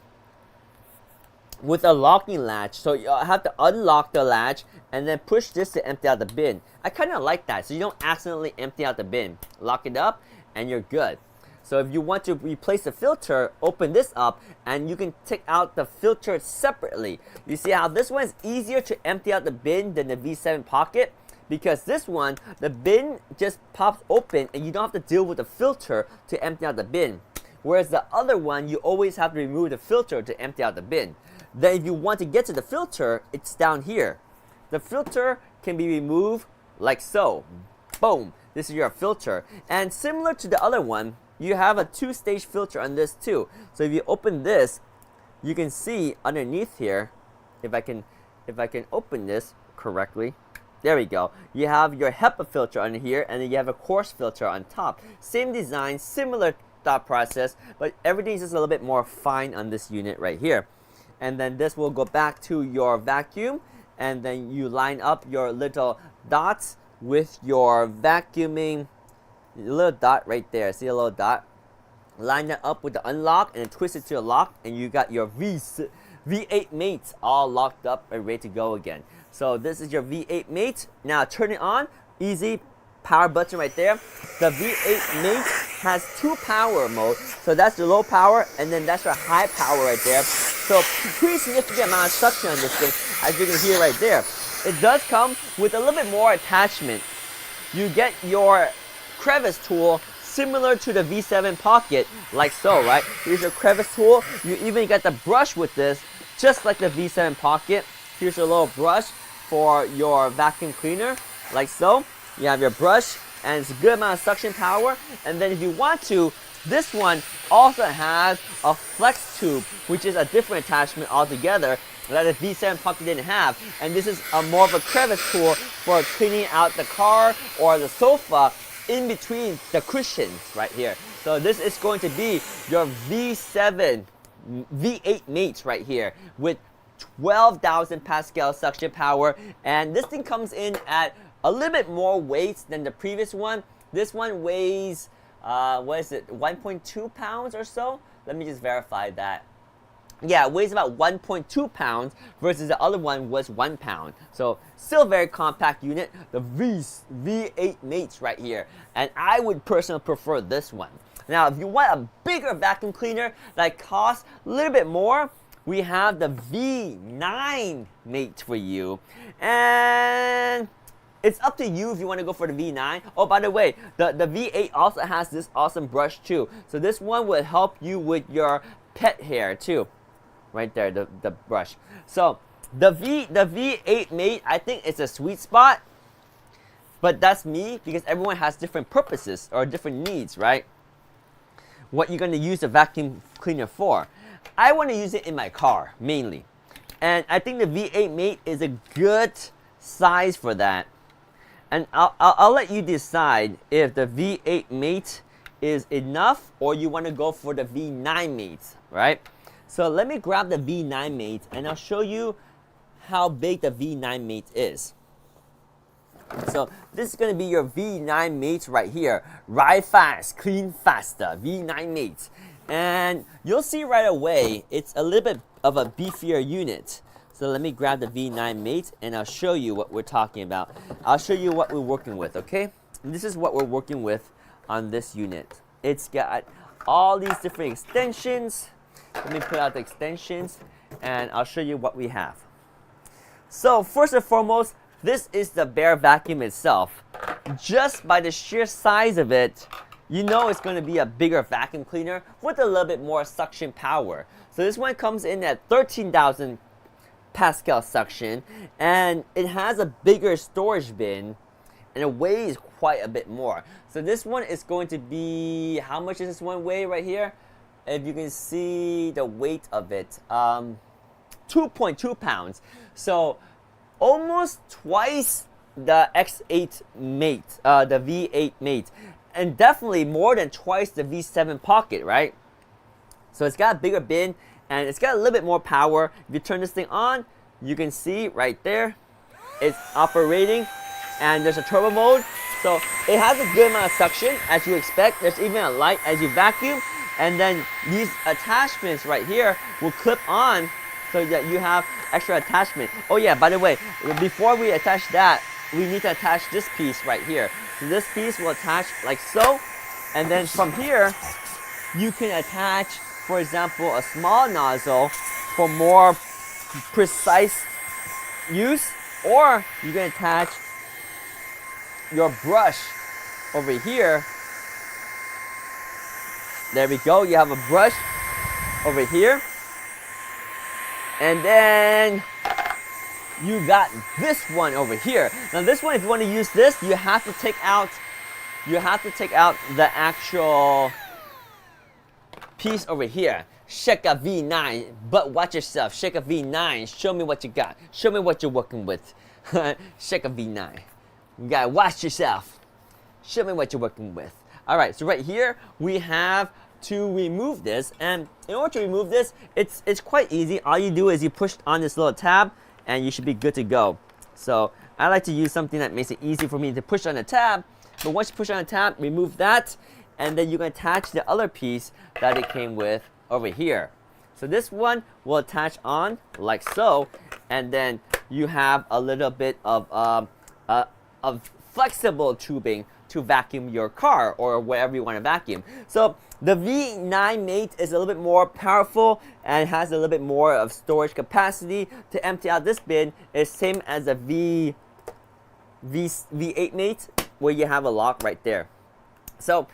with a locking latch, so you have to unlock the latch and then push this to empty out the bin. I kind of like that, so you don't accidentally empty out the bin. Lock it up and you're good. So if you want to replace the filter, open this up and you can take out the filter separately. You see how this one is easier to empty out the bin than the V7 Pocket? Because this one, the bin just pops open and you don't have to deal with the filter to empty out the bin. Whereas the other one, you always have to remove the filter to empty out the bin. Then if you want to get to the filter, it's down here. The filter can be removed like so. Boom, this is your filter. And similar to the other one, you have a two-stage filter on this too. So if you open this, you can see underneath here, if I can open this correctly, there we go. You have your HEPA filter under here, and then you have a coarse filter on top. Same design, similar thought process, but everything's just a little bit more fine on this unit right here. And then this will go back to your vacuum, and then you line up your little dots with your vacuuming little dot right there. See a little dot? Line that up with the unlock and then twist it to the lock, and you got your V8 Mates all locked up and ready to go again. So this is your V8 Mate. Now turn it on. Easy power button right there. The V8 Mate has two power modes. So that's the low power, and then that's your high power right there. So pretty significant amount of suction on this thing, as you can hear right there. It does come with a little bit more attachment. You get your crevice tool similar to the V7 Pocket, like so, right? Here's your crevice tool. You even get the brush with this, just like the V7 Pocket. Here's a little brush for your vacuum cleaner, like so. You have your brush, and it's a good amount of suction power. And then if you want to, this one also has a flex tube, which is a different attachment altogether that the V7 Pocket didn't have. And this is more of a crevice tool for cleaning out the car or the sofa in between the cushions right here. So this is going to be your V8 Mates right here with 12,000 Pascal suction power. And this thing comes in at a little bit more weight than the previous one. This one weighs, what is it, 1.2 pounds or so? Let me just verify that. Yeah, it weighs about 1.2 pounds versus the other one was 1 pound. So still very compact unit, the V8 Mates right here. And I would personally prefer this one. Now, if you want a bigger vacuum cleaner that costs a little bit more, we have the V9 mate for you. And it's up to you if you want to go for the V9. Oh, by the way, the V8 also has this awesome brush too. So this one will help you with your pet hair too. Right there, the brush. So the V8 mate, I think it's a sweet spot. But that's me, because everyone has different purposes or different needs, right? What you're going to use the vacuum cleaner for. I want to use it in my car, mainly. And I think the V8 mate is a good size for that. And I'll let you decide if the V8 mate is enough or you want to go for the V9 mate, right? So let me grab the V9 mate and I'll show you how big the V9 mate is. So this is going to be your V9 mate right here. Ride fast, clean faster, V9 mate. And you'll see right away, it's a little bit of a beefier unit. So let me grab the V9 mate and I'll show you what we're talking about. I'll show you what we're working with, okay? And this is what we're working with on this unit. It's got all these different extensions. Let me put out the extensions and I'll show you what we have. So first and foremost, this is the bare vacuum itself. Just by the sheer size of it, you know it's going to be a bigger vacuum cleaner with a little bit more suction power. So this one comes in at 13,000 Pascal suction, and it has a bigger storage bin, and it weighs quite a bit more. So this one is going to be, how much does this one weigh right here? If you can see the weight of it, 2.2 pounds. So almost twice the X8 mate, the V8 mate, and definitely more than twice the V7 Pocket, right? So it's got a bigger bin and it's got a little bit more power. If you turn this thing on, you can see right there, it's operating, and there's a turbo mode. So it has a good amount of suction, as you expect. There's even a light as you vacuum, and then these attachments right here will clip on so that you have extra attachment. Oh yeah, by the way, before we attach that, we need to attach this piece right here. So this piece will attach like so, and then from here, you can attach, for example, a small nozzle for more precise use, or you can attach your brush over here. There we go, you have a brush over here. And then you got this one over here. Now this one, if you want to use this, you have to take out the actual piece over here. Check a V9, but watch yourself. Check a V9. Show me what you got. Show me what you're working with. Check a V9. You gotta watch yourself. Show me what you're working with. All right, so right here we have to remove this, and in order to remove this, it's quite easy. All you do is you push on this little tab and you should be good to go. So I like to use something that makes it easy for me to push on the tab, but once you push on the tab, remove that, and then you can attach the other piece that it came with over here. So this one will attach on like so, and then you have a little bit of flexible tubing to vacuum your car or wherever you want to vacuum. So the V9 mate is a little bit more powerful and has a little bit more of storage capacity to empty out this bin. It's same as a V8 mate, where you have a lock right there. So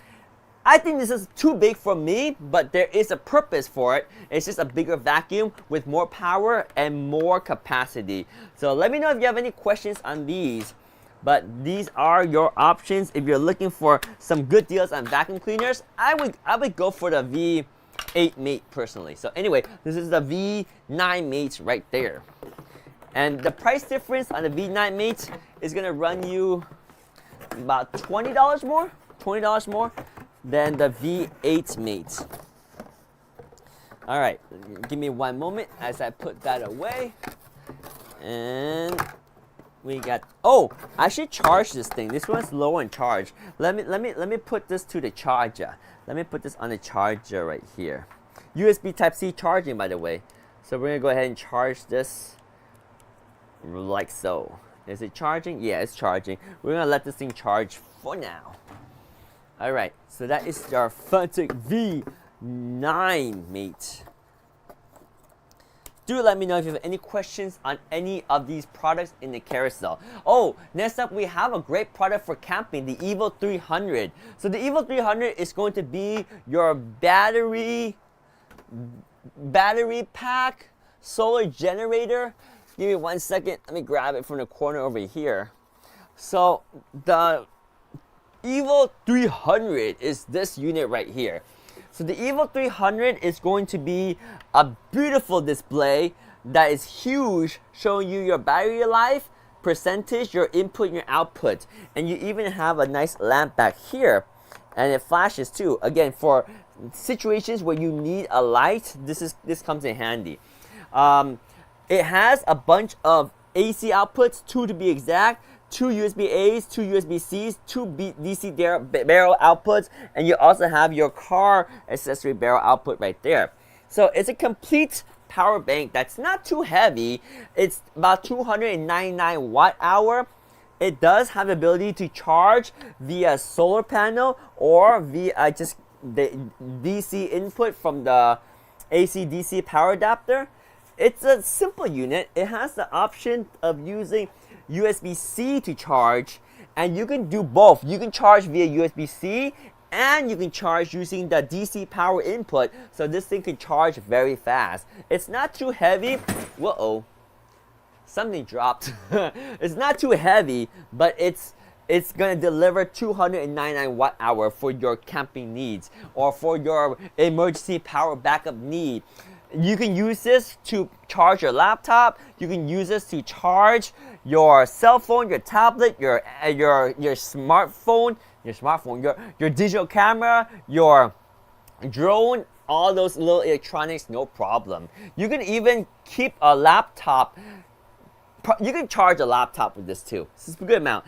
I think this is too big for me, but there is a purpose for it. It's just a bigger vacuum with more power and more capacity. So let me know if you have any questions on these. But these are your options if you're looking for some good deals on vacuum cleaners. I would go for the V8 mate personally. So anyway, this is the V9 mate right there. And the price difference on the V9 mate is gonna run you about $20 more than the V8 mate. All right, give me one moment as I put that away. And we got, oh, I should charge this thing. This one's low on charge. Let me put this to the charger. Let me put this on the charger right here. USB Type-C charging, by the way. So we're gonna go ahead and charge this like so. Is it charging? Yeah, it's charging. We're gonna let this thing charge for now. All right, so that is our Fantic V9, mate. Do let me know if you have any questions on any of these products in the carousel. Oh, next up we have a great product for camping, the Evo 300. So the Evo 300 is going to be your battery pack, solar generator. Give me 1 second. Let me grab it from the corner over here. So the Evo 300 is this unit right here. So the Evo 300 is going to be a beautiful display that is huge, showing you your battery life, percentage, your input, and your output. And you even have a nice lamp back here, and it flashes too. Again, for situations where you need a light, this comes in handy. It has a bunch of AC outputs, 2 to be exact. 2 USB A's, 2 USB C's, 2 DC barrel outputs, and you also have your car accessory barrel output right there. So it's a complete power bank that's not too heavy. It's about 299 watt hour. It does have the ability to charge via solar panel or via just the DC input from the AC DC power adapter. It's a simple unit. It has the option of using USB-C to charge, and you can do both. You can charge via USB-C and you can charge using the DC power input, so this thing can charge very fast. It's not too heavy. Whoa, something dropped. It's not too heavy, but it's gonna deliver 299 watt hour for your camping needs or for your emergency power backup need. You can use this to charge your laptop. You can use this to charge your cell phone, your tablet, your smartphone, your digital camera, your drone, all those little electronics, no problem. You can even keep a laptop. You can charge a laptop with this too. This is a good amount.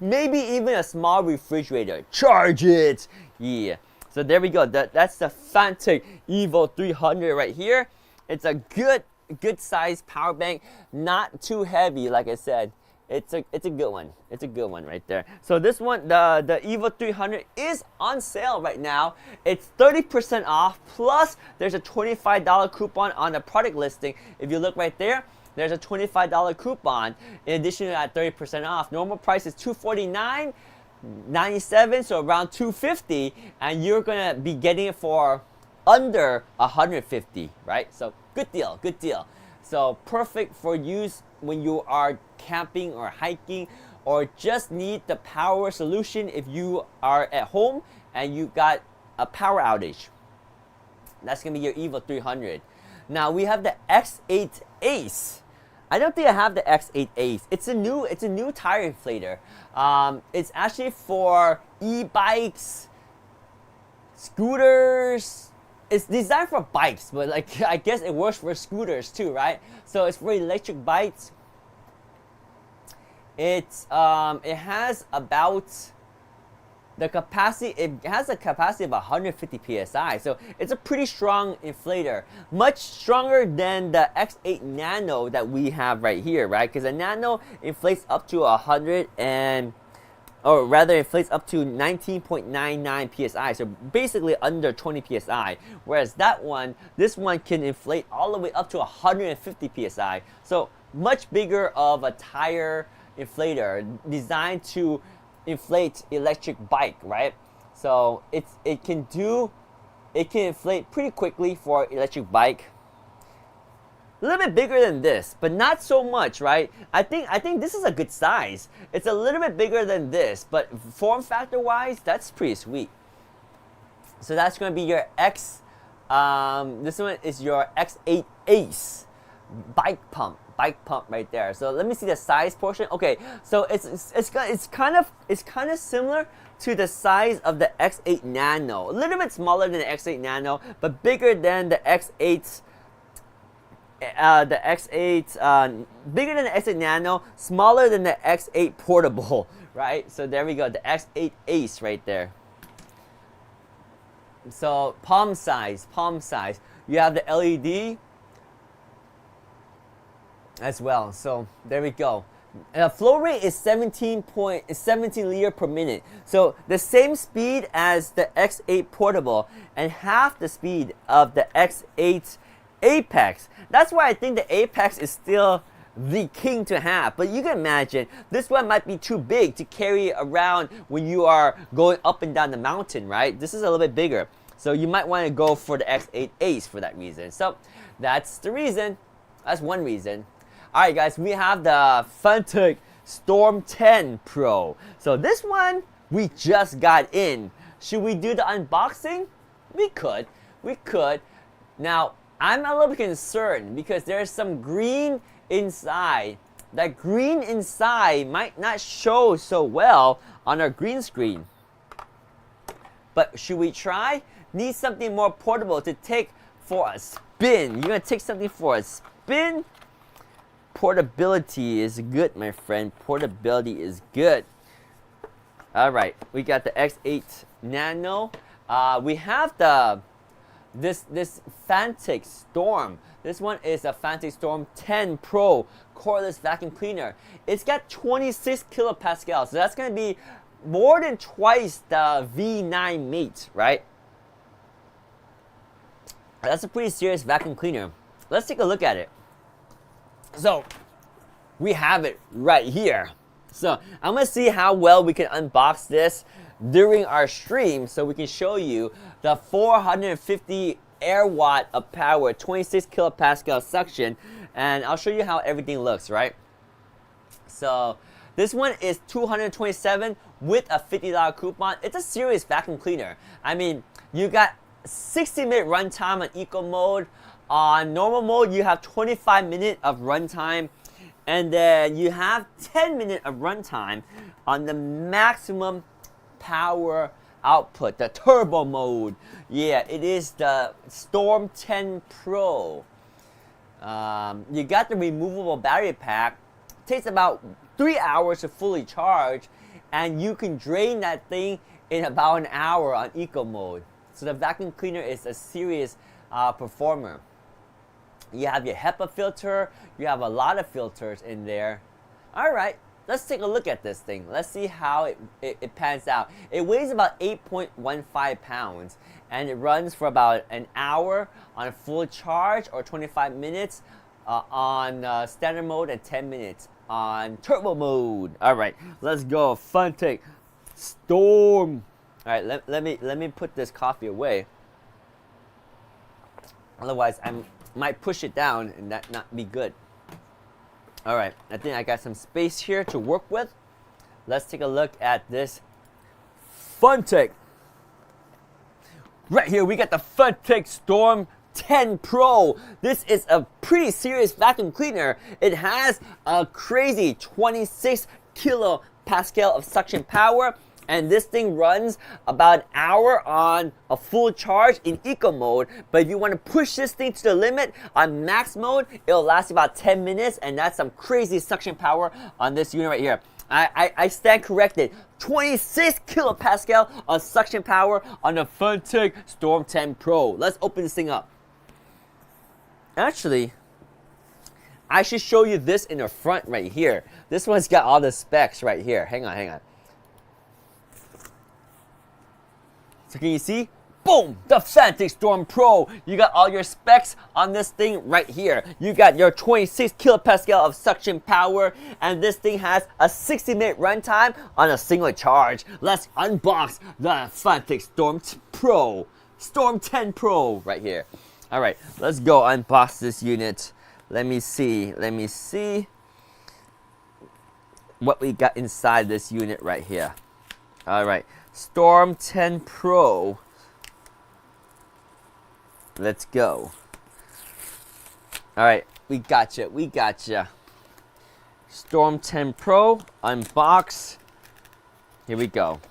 Maybe even a small refrigerator. Charge it. Yeah. So there we go. That's the Fantic Evo 300 right here. It's a good size power bank, not too heavy. Like I said, it's a good one. It's a good one right there. So this one, the Evo 300 is on sale right now. It's 30% off. Plus, there's a $25 coupon on the product listing. If you look right there, there's a $25 coupon in addition to that 30% off. Normal price is $249.97, so around $250, and you're gonna be getting it for under $150, right? So good deal, good deal. So perfect for use when you are camping or hiking, or just need the power solution if you are at home and you got a power outage. That's gonna be your Evo 300. Now we have the X8 Ace. I don't think I have the X8 Ace. It's a new tire inflator. It's actually for e-bikes, scooters. It's designed for bikes, but like I guess it works for scooters too, right? So it's for electric bikes. It has about the capacity. It has a capacity of 150 psi, so it's a pretty strong inflator, much stronger than the X8 Nano that we have right here, right? Because the Nano inflates up to 19.99 psi, so basically under 20 psi. Whereas this one can inflate all the way up to 150 psi. So much bigger of a tire inflator, designed to inflate electric bike, right? So it can inflate pretty quickly for electric bike. A little bit bigger than this, but not so much, right? I think this is a good size. It's a little bit bigger than this, but form factor wise, that's pretty sweet. So that's going to be your this one is your X8 Ace bike pump right there. So let me see the size portion. Okay, so it's kind of similar to the size of the X8 Nano. A little bit smaller than the X8 Nano, but bigger than the X8. Bigger than the X8 Nano, smaller than the X8 Portable, right? So there we go, the X8 Ace right there. So palm size. You have the LED as well. So there we go. Flow rate is 17 liter per minute. So the same speed as the X8 Portable and half the speed of the X8 Apex. That's why I think the Apex is still the king to have. But you can imagine, this one might be too big to carry around when you are going up and down the mountain, right? This is a little bit bigger. So you might want to go for the X8 Ace for that reason. So that's the reason. That's one reason. Alright guys, we have the Fantic Storm 10 Pro. So this one, we just got in. Should we do the unboxing? We could. We could. Now, I'm a little bit concerned because there's some green inside. That green inside might not show so well on our green screen. But should we try? Need something more portable to take for a spin. You're gonna take something for a spin? Portability is good, my friend. Portability is good. Alright, we got the X8 Nano. We have this Fantic Storm. This one is a Fantic Storm 10 Pro cordless vacuum cleaner. It's got 26 kilopascals, so that's going to be more than twice the V9 Mate, right? That's a pretty serious vacuum cleaner. Let's take a look at it. So, we have it right here. So, I'm going to see how well we can unbox this during our stream so we can show you the 450 air watt of power, 26 kilopascal suction, and I'll show you how everything looks, right? So, this one is $227 with a $50 coupon. It's a serious vacuum cleaner. I mean, you got 60-minute runtime on eco mode. On normal mode, you have 25 minutes of runtime, and then you have 10 minutes of runtime on the maximum power output, the turbo mode. Yeah, it is the Storm 10 Pro. You got the removable battery pack. It takes about 3 hours to fully charge, and you can drain that thing in about an hour on eco mode. So the vacuum cleaner is a serious performer. You have your HEPA filter. You have a lot of filters in there. Alright, let's take a look at this thing. Let's see how it pans out. It weighs about 8.15 pounds. And it runs for about an hour on full charge or 25 minutes on standard mode and 10 minutes on turbo mode. Alright, let's go. Fantic Storm. Alright, let me put this coffee away. Otherwise, I might push it down and that not be good. Alright, I think I got some space here to work with. Let's take a look at this Fantic. Right here, we got the Fantic Storm 10 Pro. This is a pretty serious vacuum cleaner. It has a crazy 26 kilopascal of suction power. And this thing runs about an hour on a full charge in eco mode. But if you want to push this thing to the limit on max mode, it'll last about 10 minutes. And that's some crazy suction power on this unit right here. I stand corrected. 26 kilopascal of suction power on the Fantic Storm 10 Pro. Let's open this thing up. Actually, I should show you this in the front right here. This one's got all the specs right here. Hang on, hang on. So can you see? Boom! The Fantic Storm Pro. You got all your specs on this thing right here. You got your 26 kilopascal of suction power, and this thing has a 60-minute runtime on a single charge. Let's unbox the Fantic Storm Pro. Storm 10 Pro right here. Alright, let's go unbox this unit. Let me see what we got inside this unit right here. Alright. Storm 10 Pro. Let's go. Alright, we gotcha. Storm 10 Pro, unbox. Here we go.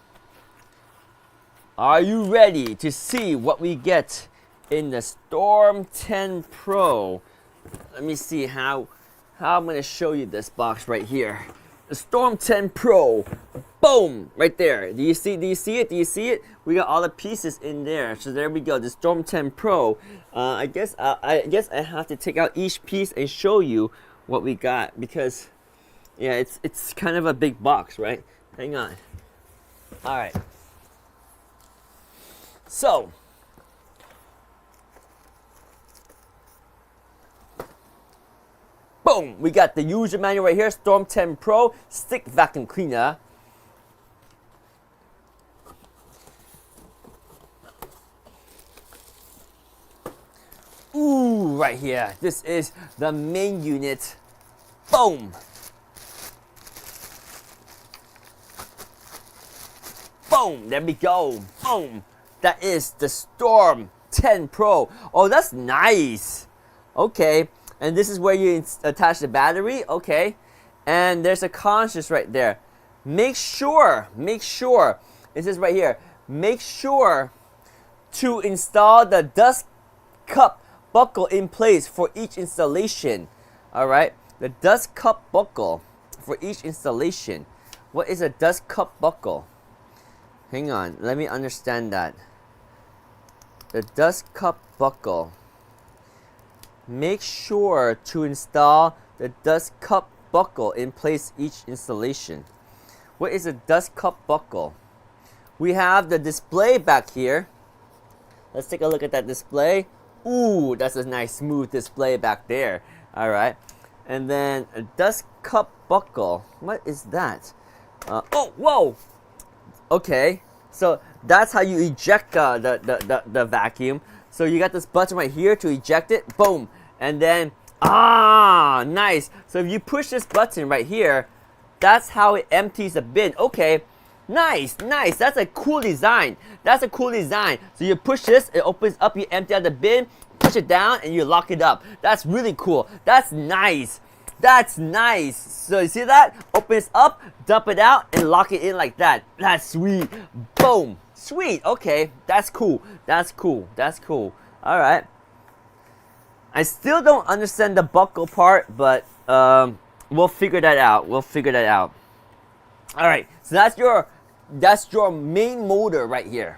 Are you ready to see what we get in the Storm 10 Pro? Let me see how I'm going to show you this box right here. The Storm 10 Pro. Boom! Right there. Do you see it? We got all the pieces in there. So there we go. The Storm 10 Pro. I guess I have to take out each piece and show you what we got, because Yeah, it's kind of a big box, right? Hang on. All right. So, boom, we got the user manual right here, Storm 10 Pro Stick Vacuum Cleaner. Ooh, right here. This is the main unit. Boom. Boom, there we go. Boom. That is the Storm 10 Pro. Oh, that's nice. Okay, and this is where you attach the battery. Okay, and there's a conscious right there. Make sure, it says right here, make sure to install the dust cup buckle in place for each installation. All right, the dust cup buckle for each installation. What is a dust cup buckle? Hang on, let me understand that. The dust cup buckle. Make sure to install the dust cup buckle in place each installation. What is a dust cup buckle? We have the display back here. Let's take a look at that display. Ooh, that's a nice smooth display back there. All right, and then a dust cup buckle. What is that? Oh, whoa. Okay, so that's how you eject the vacuum. So you got this button right here to eject it. Boom, and then nice. So if you push this button right here, that's how it empties the bin. Okay, nice. That's a cool design. So you push this, it opens up, you empty out the bin, push it down, and you lock it up. That's really cool. That's nice. So you see that? Opens up, dump it out, and lock it in like that. That's sweet. Boom. Sweet. Okay, that's cool. All right. I still don't understand the buckle part, but we'll figure that out. All right. So that's your main motor right here.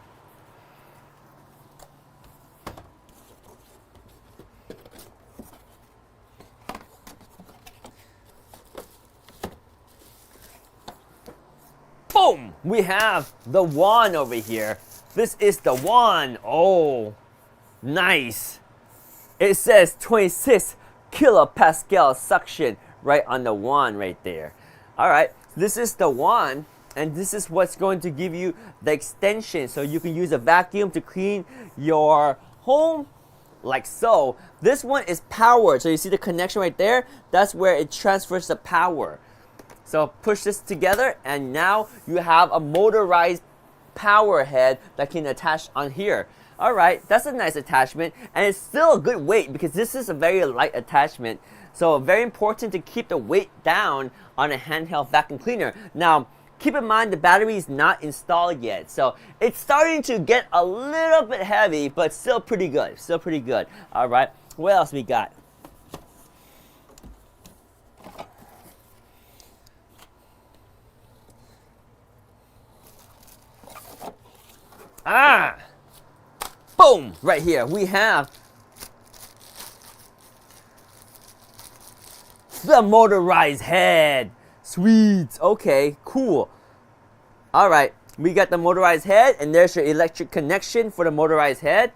Boom! We have the wand over here. This is the wand. Oh, nice. It says 26 kilopascal suction right on the wand right there. All right, this is the wand, and this is what's going to give you the extension so you can use a vacuum to clean your home like so. This one is powered, so you see the connection right there? That's where it transfers the power. So push this together, and now you have a motorized power head that can attach on here. All right, that's a nice attachment, and it's still a good weight because this is a very light attachment. So very important to keep the weight down on a handheld vacuum cleaner. Now, keep in mind the battery is not installed yet, so it's starting to get a little bit heavy, but still pretty good. All right, what else we got? Boom! Right here we have the motorized head. Sweet. Okay, cool. All right, we got the motorized head, and there's your electric connection for the motorized head.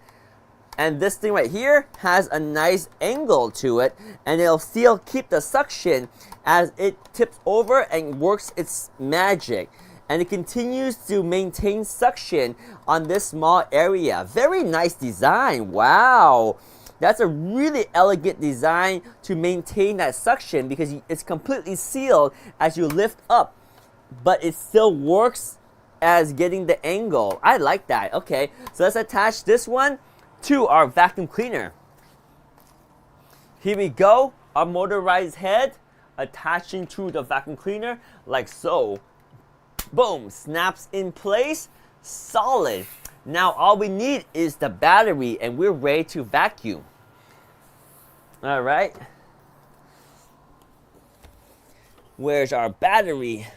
And this thing right here has a nice angle to it, and it'll still keep the suction as it tips over and works its magic. And it continues to maintain suction on this small area. Very nice design. Wow. That's a really elegant design to maintain that suction because it's completely sealed as you lift up, but it still works as getting the angle. I like that. Okay, so let's attach this one to our vacuum cleaner. Here we go. Our motorized head attaching to the vacuum cleaner like so. Boom, snaps in place, solid. Now all we need is the battery, and we're ready to vacuum. All right. Where's our battery?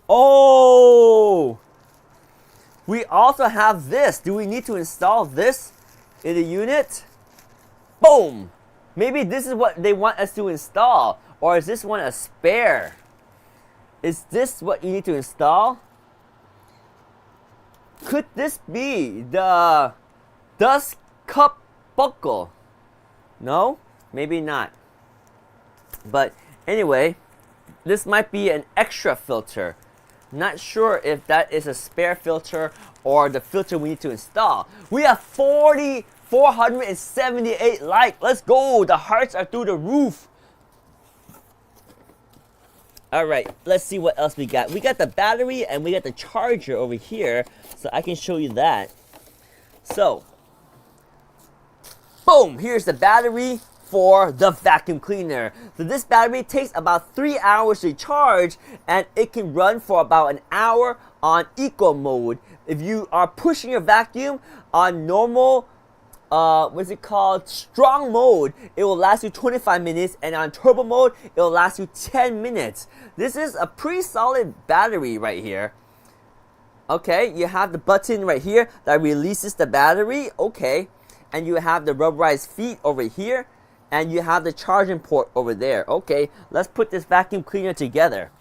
Oh, we also have this. Do we need to install this in the unit? Boom. Maybe this is what they want us to install. Or is this one a spare? Is this what you need to install? Could this be the dust cup buckle? No? Maybe not. But anyway, this might be an extra filter. Not sure if that is a spare filter or the filter we need to install. We have 478 likes. Let's go. The hearts are through the roof. All right, let's see what else we got. We got the battery and we got the charger over here, so I can show you that. So, boom, here's the battery for the vacuum cleaner. So this battery takes about 3 hours to charge, and it can run for about an hour on eco mode. If you are pushing your vacuum on normal, what's it called, strong mode, it will last you 25 minutes, and on turbo mode, it will last you 10 minutes. This is a pretty solid battery right here. Okay, you have the button right here that releases the battery. Okay, and you have the rubberized feet over here, and you have the charging port over there. Okay, let's put this vacuum cleaner together.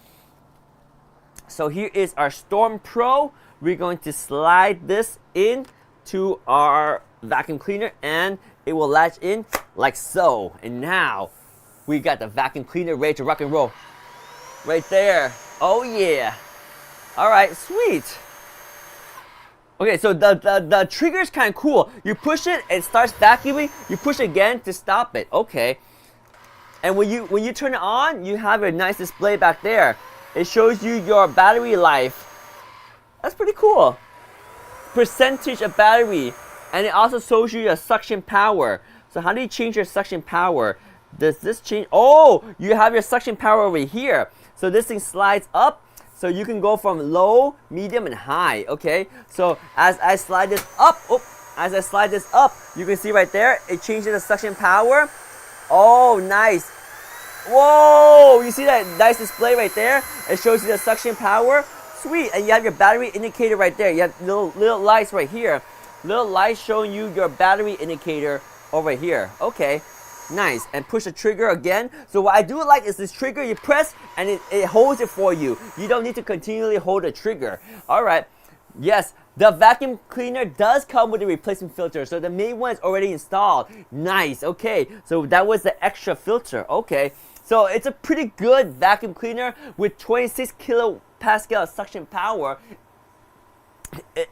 So here is our Storm Pro. We're going to slide this in to our vacuum cleaner, and it will latch in like so. And now we got the vacuum cleaner ready to rock and roll right there. Oh yeah. All right, sweet. Okay, so the trigger is kind of cool. You push it, it starts vacuuming. You push it again to stop it. Okay. And when you turn it on, you have a nice display back there. It shows you your battery life. That's pretty cool. Percentage of battery. And it also shows you your suction power. So how do you change your suction power? Does this change? Oh, you have your suction power over here. So this thing slides up. So you can go from low, medium, and high. Okay. So as I slide this up, you can see right there, it changes the suction power. Oh, nice. Whoa, you see that nice display right there? It shows you the suction power. Sweet. And you have your battery indicator right there. You have little lights right here. Little lights showing you your battery indicator over here. Okay, nice. And push the trigger again. So what I do like is this trigger, you press and it holds it for you. You don't need to continually hold the trigger. All right. Yes, the vacuum cleaner does come with a replacement filter. So the main one is already installed. Nice. Okay, so that was the extra filter. Okay, so it's a pretty good vacuum cleaner with 26 kilopascal suction power. It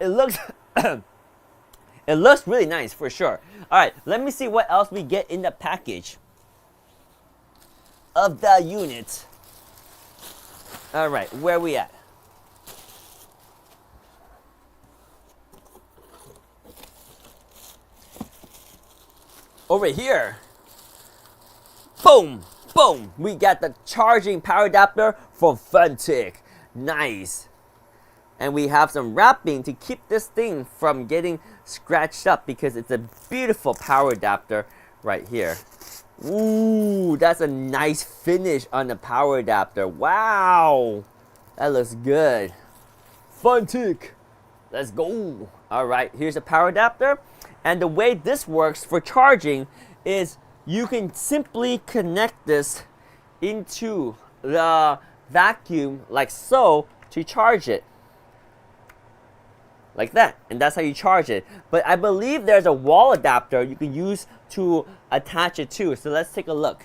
looks it looks really nice for sure. All right, let me see what else we get in the package of the unit. All right, where are we at? Over here. Boom, boom. We got the charging power adapter from Fantic. Nice. And we have some wrapping to keep this thing from getting scratched up because it's a beautiful power adapter right here. Ooh, that's a nice finish on the power adapter. Wow, that looks good. Fantic, let's go. All right, here's the power adapter. And the way this works for charging is you can simply connect this into the vacuum like so to charge it. Like that, and that's how you charge it. But I believe there's a wall adapter you can use to attach it to. So let's take a look.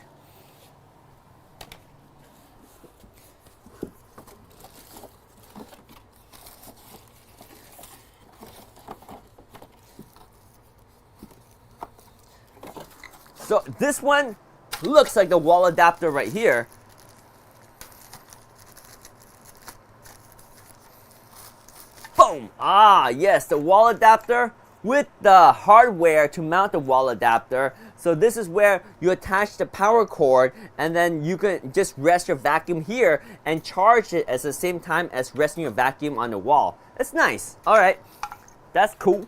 So this one looks like the wall adapter right here. Boom! Ah, yes, the wall adapter with the hardware to mount the wall adapter. So this is where you attach the power cord, and then you can just rest your vacuum here and charge it at the same time as resting your vacuum on the wall. It's nice. All right, that's cool.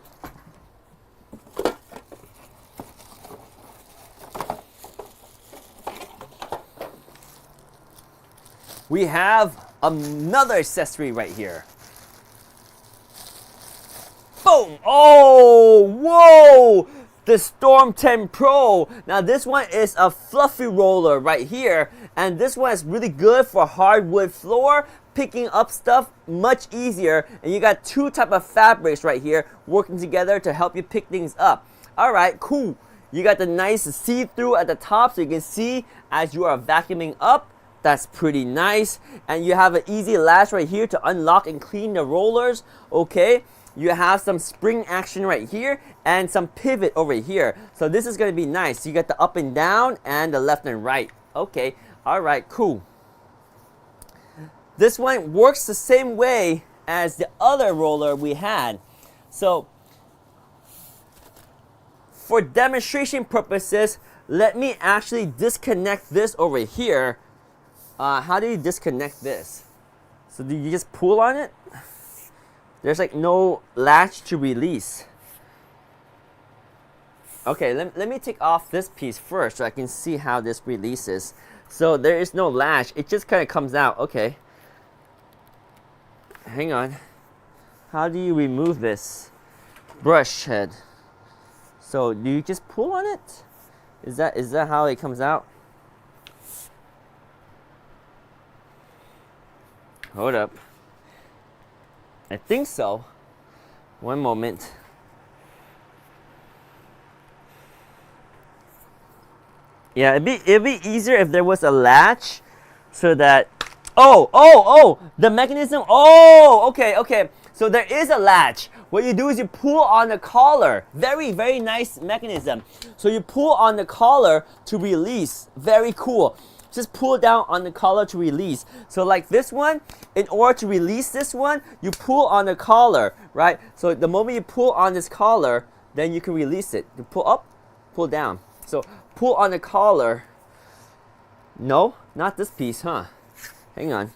We have another accessory right here. Boom! Oh, whoa! the Storm 10 Pro. Now this one is a fluffy roller right here, and this one is really good for hardwood floor, picking up stuff much easier. And you got two type of fabrics right here working together to help you pick things up. All right, cool. You got the nice see-through at the top so you can see as you are vacuuming up. That's pretty nice. And you have an easy latch right here to unlock and clean the rollers. Okay, you have some spring action right here and some pivot over here. So this is going to be nice. You got the up and down and the left and right. Okay, all right, cool. This one works the same way as the other roller we had. So for demonstration purposes, let me actually disconnect this over here. How do you disconnect this? So do you just pull on it? There's like no latch to release. Okay, let me take off this piece first so I can see how this releases. So there is no latch, it just kind of comes out. Okay. Hang on. How do you remove this brush head? So do you just pull on it? Is that how it comes out? Hold up. I think so. One moment. Yeah, it'd be easier if there was a latch so that oh, the mechanism. Oh, okay. So there is a latch. What you do is you pull on the collar. Very, very nice mechanism. So you pull on the collar to release. Very cool. Just pull down on the collar to release. So like this one, in order to release this one, you pull on the collar, right? So the moment you pull on this collar, then you can release it. You pull up, pull down. So pull on the collar. No, not this piece, huh? Hang on.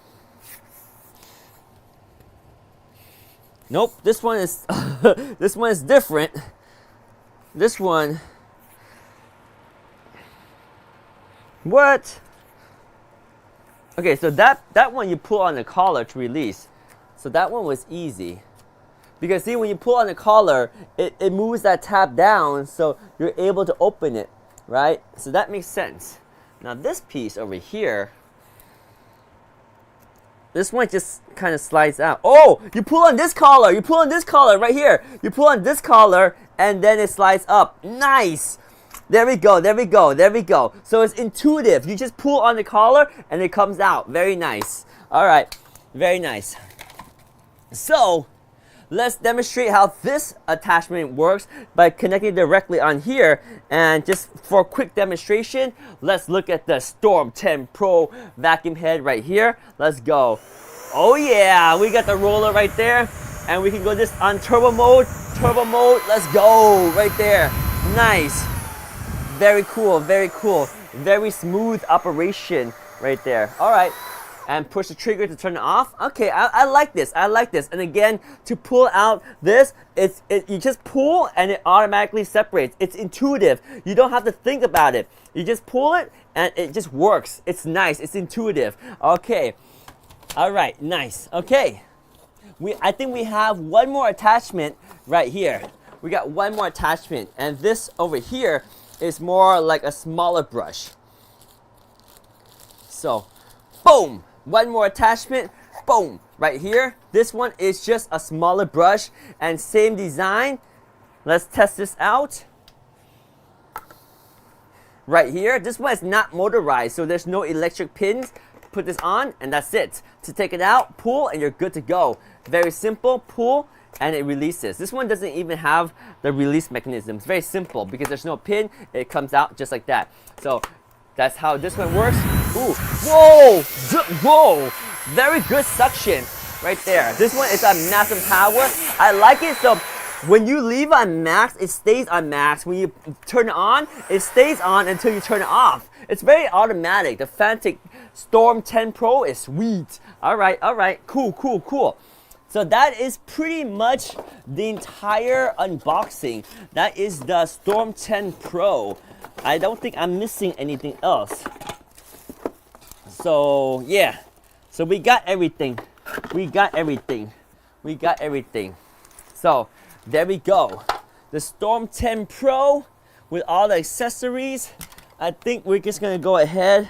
Nope, this one is this one is different. This one. What? Okay, so that one you pull on the collar to release. So that one was easy. Because see, when you pull on the collar, it moves that tab down so you're able to open it, right? So that makes sense. Now this piece over here, this one just kind of slides out. Oh, you pull on this collar. You pull on this collar right here. You pull on this collar and then it slides up. Nice. There we go. So it's intuitive. You just pull on the collar and it comes out. Very nice. All right. Very nice. So let's demonstrate how this attachment works by connecting directly on here. And just for a quick demonstration, let's look at the Storm 10 Pro vacuum head right here. Let's go. Oh yeah, we got the roller right there. And we can go this on turbo mode. Let's go right there. Nice. Very cool. Very smooth operation right there. All right. And push the trigger to turn it off. Okay, I like this. And again, to pull out this, you just pull and it automatically separates. It's intuitive. You don't have to think about it. You just pull it and it just works. It's nice. It's intuitive. Okay. All right. Nice. Okay. I think we have one more attachment right here. We got one more attachment, and this over here is more like a smaller brush. So, boom. One more attachment, boom, right here. This one is just a smaller brush and same design. Let's test this out. Right here, this one is not motorized, so there's no electric pins. Put this on and that's it. To take it out, pull and you're good to go. Very simple, pull and it releases. This one doesn't even have the release mechanism. It's very simple because there's no pin. It comes out just like that. So that's how this one works. Ooh, whoa, very good suction right there. This one is a massive power. I like it. So when you leave on max, it stays on max. When you turn it on, it stays on until you turn it off. It's very automatic. The Fantic Storm 10 Pro is sweet. All right, cool. So that is pretty much the entire unboxing. That is the Storm 10 Pro. I don't think I'm missing anything else. So yeah, so we got everything. So there we go. The Storm 10 Pro with all the accessories, I think we're just gonna go ahead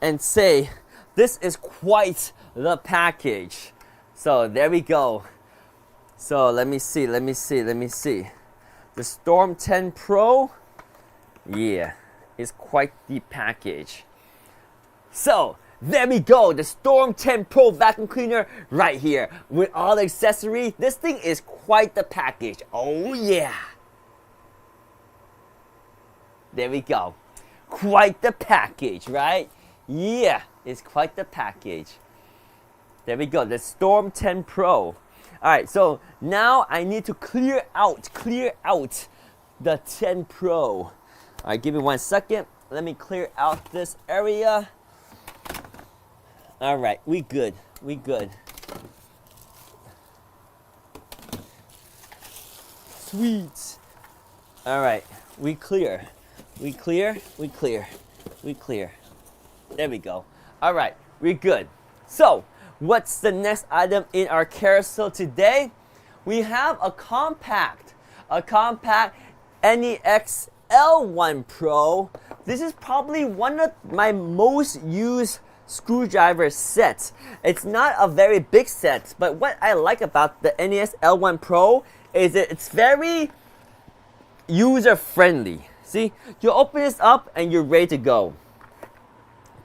and say this is quite the package. So there we go. So let me see. The Storm 10 Pro, yeah, is quite the package. So there we go, the Storm 10 Pro vacuum cleaner right here with all the accessories. This thing is quite the package. Oh yeah. There we go. Quite the package, right? Yeah, it's quite the package. There we go, the Storm 10 Pro. Alright, so now I need to clear out the 10 Pro. Alright, give me 1 second. Let me clear out this area. Alright, we good. Sweet. Alright, we clear. There we go. Alright, we're good. So, what's the next item in our carousel today? We have a compact NEX L1 Pro. This is probably one of my most used screwdriver sets. It's not a very big set, but what I like about the NEX L1 Pro is that it's very user friendly. See, you open this up and you're ready to go.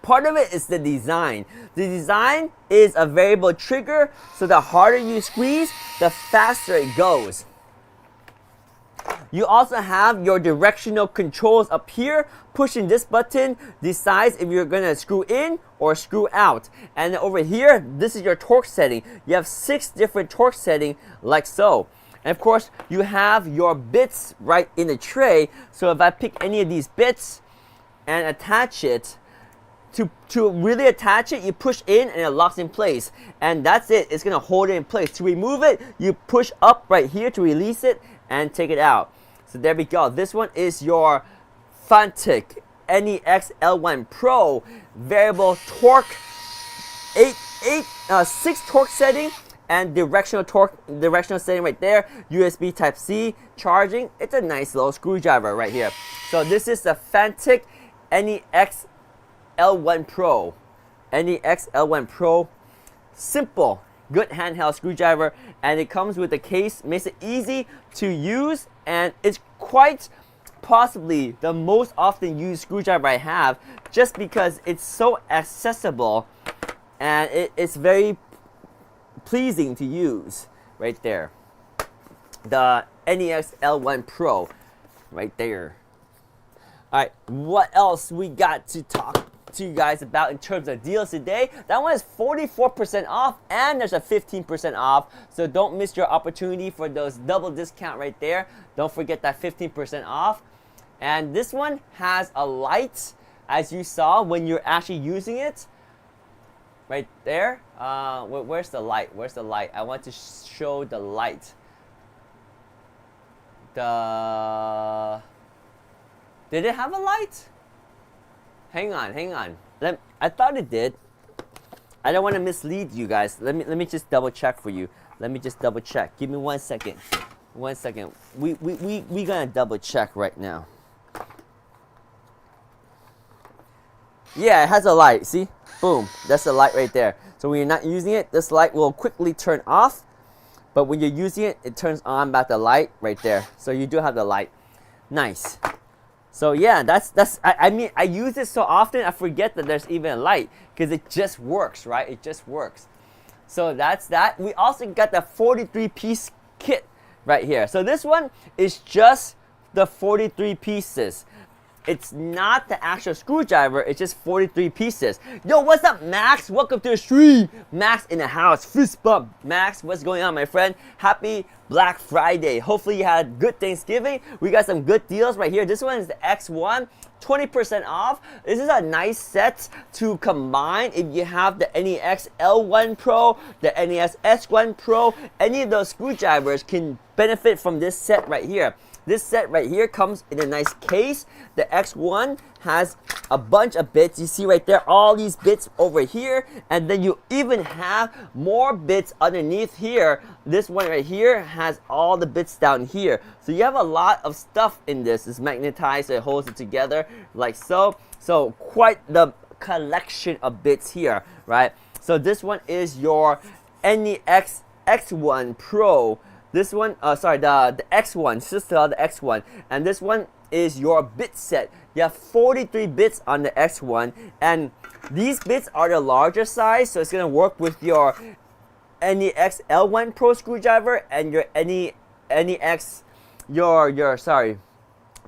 Part of it is the design. The design is a variable trigger, so the harder you squeeze, the faster it goes. You also have your directional controls up here. Pushing this button decides if you're gonna screw in or screw out. And over here, this is your torque setting. You have 6 different torque settings like so. And of course, you have your bits right in the tray. So if I pick any of these bits and attach it, to really attach it, you push in and it locks in place. And that's it. It's going to hold it in place. To remove it, you push up right here to release it and take it out. So there we go. This one is your Fantic NEX L1 Pro variable torque, 6 torque setting, and directional setting right there. USB Type C charging. It's a nice little screwdriver right here. So this is the Fantic NEX L1 Pro. NEX L1 Pro. Simple, good handheld screwdriver, and it comes with a case. Makes it easy to use, and it's quite possibly the most often used screwdriver I have, just because it's so accessible and it's very pleasing to use right there. The NEX L1 Pro right there. Alright, what else we got to talk to you guys about in terms of deals today? That one is 44% off, and there's a 15% off, so don't miss your opportunity for those double discount right there. Don't forget that 15% off. And this one has a light, as you saw when you're actually using it right there. Where's the light? I want to show the light. Did it have a light? Hang on. I thought it did. I don't want to mislead you guys. Let me just double check for you. Let me just double check. Give me 1 second. We gonna double check right now. Yeah, it has a light. See? Boom. That's the light right there. So when you're not using it, this light will quickly turn off. But when you're using it, it turns on back the light right there. So you do have the light. Nice. So yeah, I mean, I use it so often I forget that there's even a light, because it just works, right? It just works. So that's that. We also got the 43-piece kit right here. So this one is just the 43 pieces. It's not the actual screwdriver, it's just 43 pieces. Yo, what's up, Max? Welcome to the stream. Max in the house. Fist bump. Max, what's going on, my friend? Happy Black Friday. Hopefully you had good Thanksgiving. We got some good deals right here. This one is the X1, 20% off. This is a nice set to combine if you have the NEX L1 Pro, the NEX S1 Pro. Any of those screwdrivers can benefit from this set right here. This set right here comes in a nice case. The X1 has a bunch of bits. You see right there, all these bits over here. And then you even have more bits underneath here. This one right here has all the bits down here. So you have a lot of stuff in this. It's magnetized, so it holds it together like so. So quite the collection of bits here, right? So this one is your NEX X1 Pro. This one, sorry, the X1, just the X1. And this one is your bit set. You have 43 bits on the X1. And these bits are the larger size, so it's going to work with your NEX L1 Pro screwdriver and your NEX, the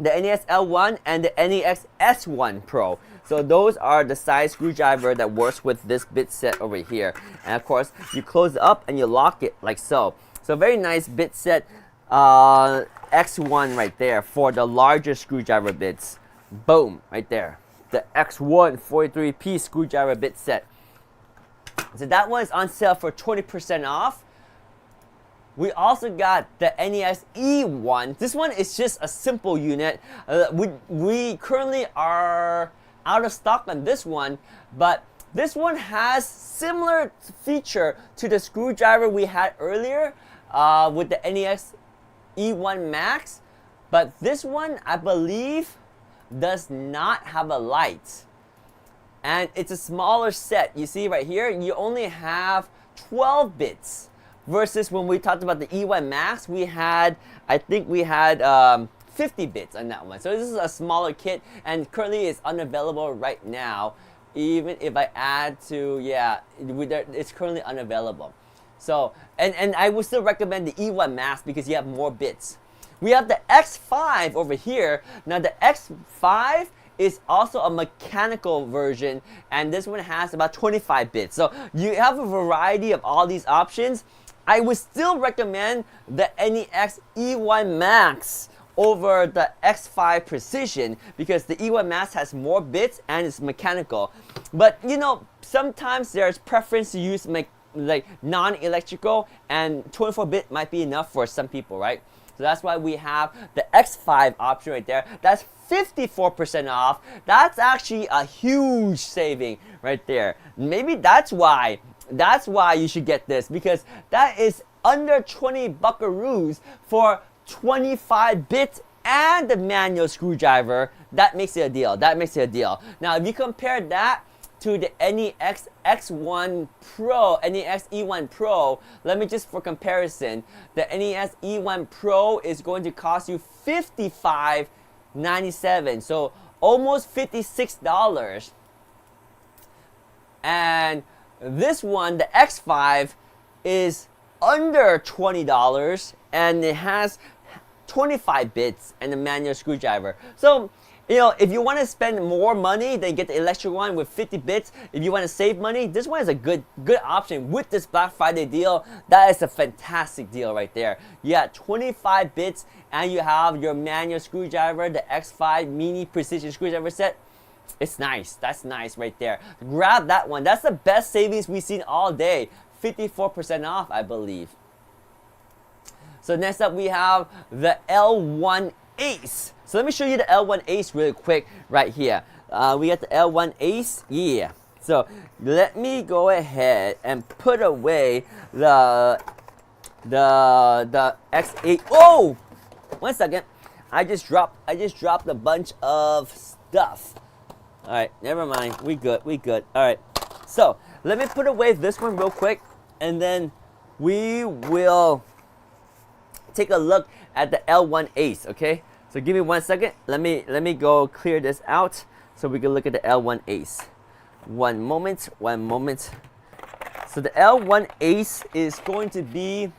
NEX L1 and the NEX S1 Pro. So those are the size screwdriver that works with this bit set over here. And of course, you close it up and you lock it like so. So very nice bit set X1 right there for the larger screwdriver bits. Boom, right there. The X1 43-piece screwdriver bit set. So that one is on sale for 20% off. We also got the NES E1. This one is just a simple unit. We currently are out of stock on this one, but this one has similar feature to the screwdriver we had earlier with the NES E1 Max, but this one I believe does not have a light, and it's a smaller set. You see right here, you only have 12 bits versus when we talked about the E1 Max, I think we had 50 bits on that one. So this is a smaller kit, and currently it's unavailable right now. Even if I add to, it's currently unavailable. So, and I would still recommend the E1 Max because you have more bits. We have the X5 over here. Now the X5 is also a mechanical version, and this one has about 25 bits. So you have a variety of all these options. I would still recommend the NEX E1 Max over the X5 Precision because the E1 Max has more bits and it's mechanical. But you know, sometimes there's preference to use like non-electrical, and 24-bit might be enough for some people, right? So that's why we have the X5 option right there. That's 54% off. That's actually a huge saving right there. Maybe that's why you should get this, because that is under 20 buckaroos for 25 bits and the manual screwdriver. That makes it a deal. Now if you compare that to the NEX X1 Pro, NEX E1 Pro, let me just for comparison, the NEX E1 Pro is going to cost you $55.97, so almost $56. And this one, the X5, is under $20, and it has 25 bits and a manual screwdriver. So, you know, if you want to spend more money, then get the electric one with 50 bits. If you want to save money, this one is a good option with this Black Friday deal. That is a fantastic deal right there. You have 25 bits and you have your manual screwdriver, the X5 mini precision screwdriver set. It's nice. That's nice right there. Grab that one. That's the best savings we've seen all day. 54% off, I believe. So next up we have the L1 Ace. So let me show you the L1 Ace really quick right here. We got the L1 Ace. Yeah. So let me go ahead and put away the X8. Oh! 1 second. I just dropped a bunch of stuff. Alright, never mind. We good. Alright. So let me put away this one real quick, and then we will take a look at the L1 Ace, okay? So give me 1 second. Let me go clear this out so we can look at the L1 Ace. One moment. So the L1 Ace is going to be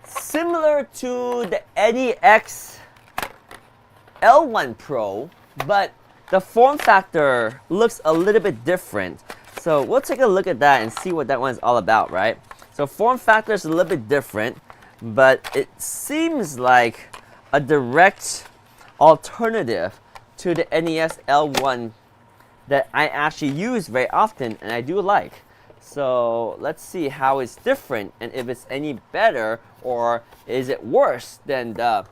similar to the NEX L1 Pro, but the form factor looks a little bit different. So we'll take a look at that and see what that one's all about, right? So form factor is a little bit different, but it seems like a direct alternative to the NES L1 that I actually use very often and I do like. So let's see how it's different and if it's any better or is it worse than the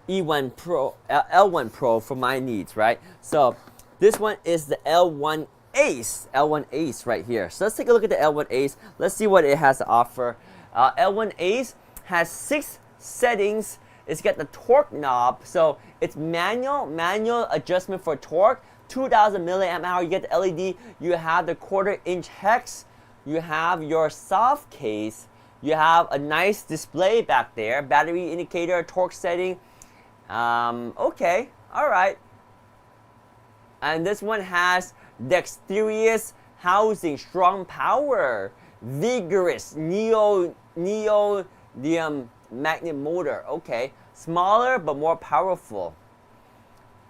E1 Pro, L1 Pro for my needs, right? So this one is the L1 Ace, L1 Ace right here. So let's take a look at the L1 Ace. Let's see what it has to offer. L1 Ace has 6 settings. It's got the torque knob, so it's manual adjustment for torque. 2000 milliamp hour. You get the LED. You have the 1/4 inch hex. You have your soft case. You have a nice display back there. Battery indicator, torque setting. Okay, all right. And this one has dexterous housing, strong power, vigorous neodymium magnet motor. Okay, smaller but more powerful.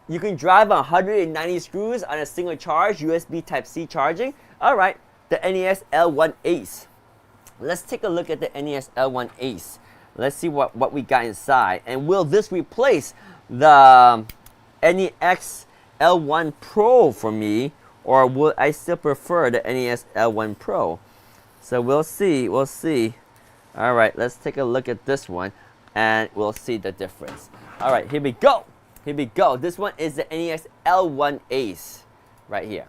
You can drive 190 screws on a single charge, USB Type-C charging. All right, the NES L1 Ace. Let's take a look at the NES L1 Ace. Let's see what we got inside. And will this replace the NES L1 Pro for me, or would I still prefer the NES L1 Pro? So we'll see, we'll see. All right, let's take a look at this one and we'll see the difference. All right, here we go. Here we go. This one is the NES L1 Ace right here.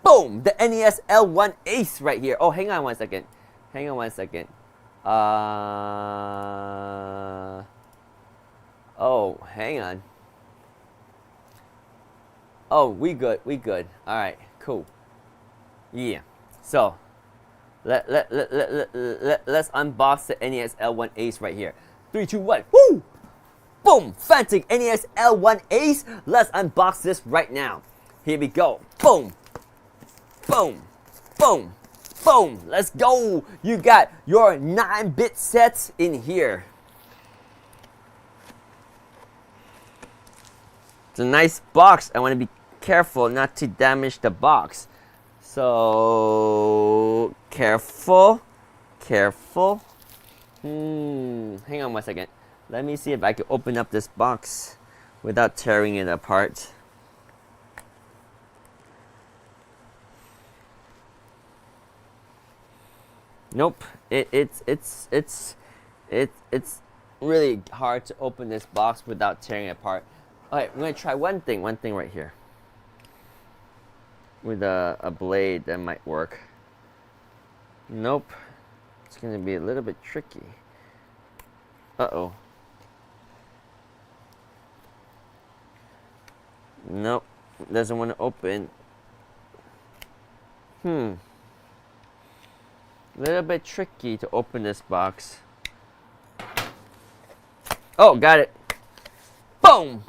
Boom! The NES L1 Ace right here. Oh, hang on one second. Hang on one second. Oh, hang on. Oh, we good. We good. All right, cool. Yeah. So, let's unbox the NES L1 Ace right here. 3, 2, 1. Woo! Boom! Fantastic NES L1 Ace. Let's unbox this right now. Here we go. Boom! Boom! Boom! Boom! Let's go! You got your 9-bit sets in here. It's a nice box. I want to be careful not to damage the box. So, careful. Careful. Hang on one second. Let me see if I can open up this box without tearing it apart. Nope. It's really hard to open this box without tearing it apart. Alright, we're gonna try one thing right here. With a blade that might work. Nope. It's gonna be a little bit tricky. Uh-oh. Nope. Doesn't want to open. A little bit tricky to open this box. Oh, got it. Boom!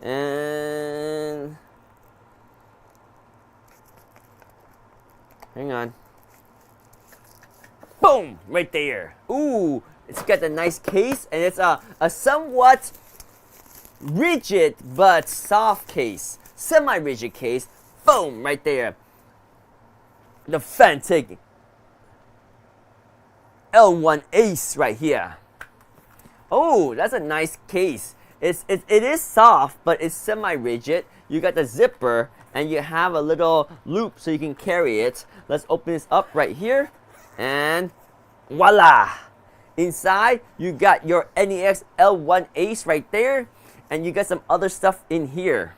And hang on. Boom! Right there. Ooh, it's got a nice case, and it's a somewhat rigid but soft case. Semi-rigid case. Boom! Right there. The fantastic L1 Ace right here. Oh, that's a nice case. It is soft, but it's semi-rigid. You got the zipper, and you have a little loop so you can carry it. Let's open this up right here, and voila! Inside, you got your NES L1 Ace right there, and you got some other stuff in here.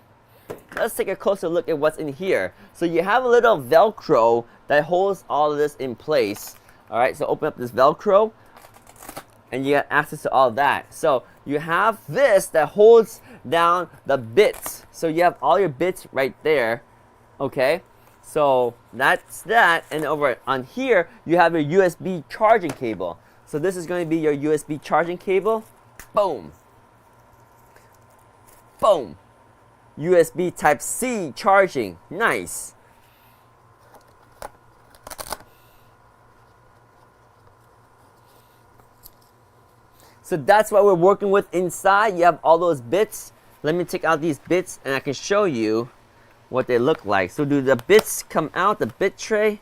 Let's take a closer look at what's in here. So you have a little Velcro that holds all of this in place. All right, so open up this Velcro, and you got access to all that. So you have this that holds down the bits. So you have all your bits right there. Okay, so that's that. And over on here, you have your USB charging cable. So this is going to be your USB charging cable. Boom. Boom. USB Type-C charging. Nice. So that's what we're working with inside. You have all those bits. Let me take out these bits and I can show you what they look like. So do the bits come out, the bit tray?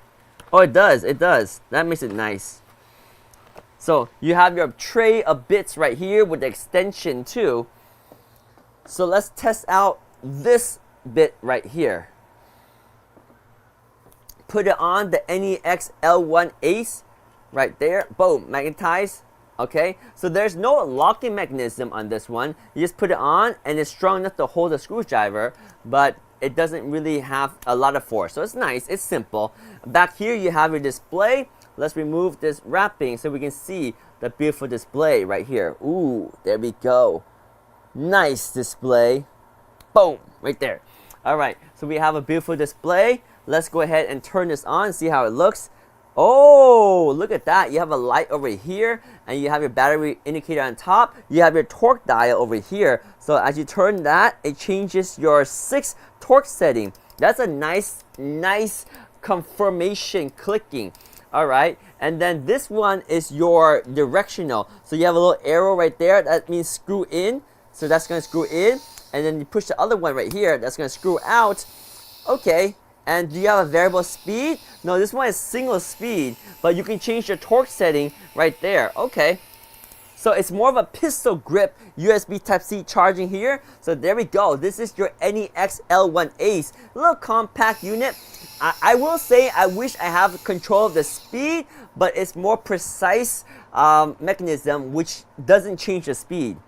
Oh, it does, it does. That makes it nice. So you have your tray of bits right here with the extension too. So let's test out this bit right here. Put it on the NEX L1 Ace right there. Boom, magnetized. Okay, so there's no locking mechanism on this one. You just put it on and it's strong enough to hold a screwdriver, but it doesn't really have a lot of force. So it's nice, it's simple. Back here you have your display. Let's remove this wrapping so we can see the beautiful display right here. Ooh, there we go. Nice display. Boom, right there. All right, so we have a beautiful display. Let's go ahead and turn this on, see how it looks. Oh, look at that. You have a light over here, and you have your battery indicator on top. You have your torque dial over here. So as you turn that, it changes your 6 torque setting. That's a nice confirmation clicking. All right, and then this one is your directional. So you have a little arrow right there. That means screw in. So that's going to screw in. And then you push the other one right here. That's going to screw out. Okay. And do you have a variable speed? No, this one is single speed, but you can change your torque setting right there. Okay. So it's more of a pistol grip USB Type-C charging here. So there we go. This is your NEX L1 Ace. A little compact unit. I will say I wish I have control of the speed, but it's more precise mechanism which doesn't change the speed.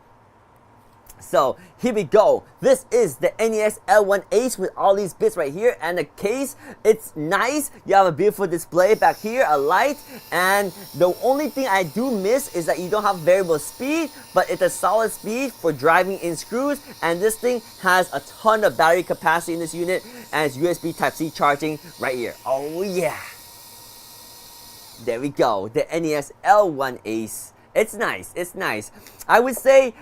So here we go. This is the NEX L1 Ace with all these bits right here and the case. It's nice. You have a beautiful display back here, a light, and the only thing I do miss is that you don't have variable speed, but it's a solid speed for driving in screws, and this thing has a ton of battery capacity in this unit, and it's USB Type-C charging right here. Oh yeah. There we go. The NEX L1 Ace. It's nice. It's nice. I would say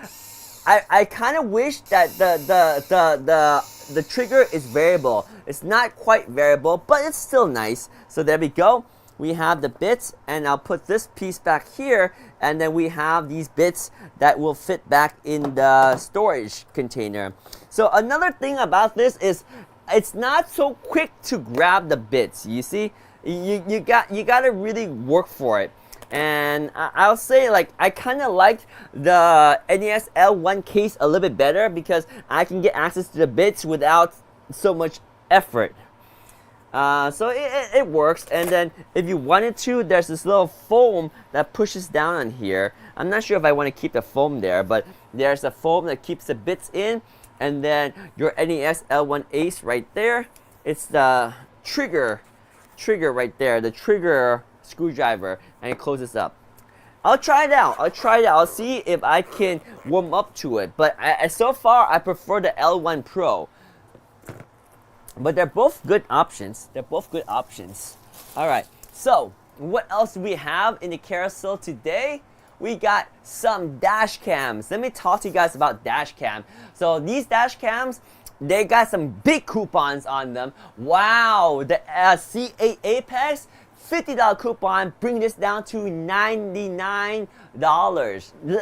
I kind of wish that the trigger is variable. It's not quite variable, but it's still nice. So there we go. We have the bits, and I'll put this piece back here, and then we have these bits that will fit back in the storage container. So another thing about this is it's not so quick to grab the bits. You see, you got to really work for it. And I'll say, like, I kind of liked the NEX L1 case a little bit better because I can get access to the bits without so much effort. So it works. And then if you wanted to, there's this little foam that pushes down on here. I'm not sure if I want to keep the foam there, but there's a foam that keeps the bits in. And then your NEX L1 Ace right there. It's the trigger right there, the trigger screwdriver, and it closes up. I'll try it out. I'll see if I can warm up to it. But so far, I prefer the L1 Pro. But they're both good options. All right. So what else do we have in the carousel today? We got some dash cams. Let me talk to you guys about dash cam. So these dash cams, they got some big coupons on them. Wow. The C8 Apex, $50 coupon, bring this down to $99.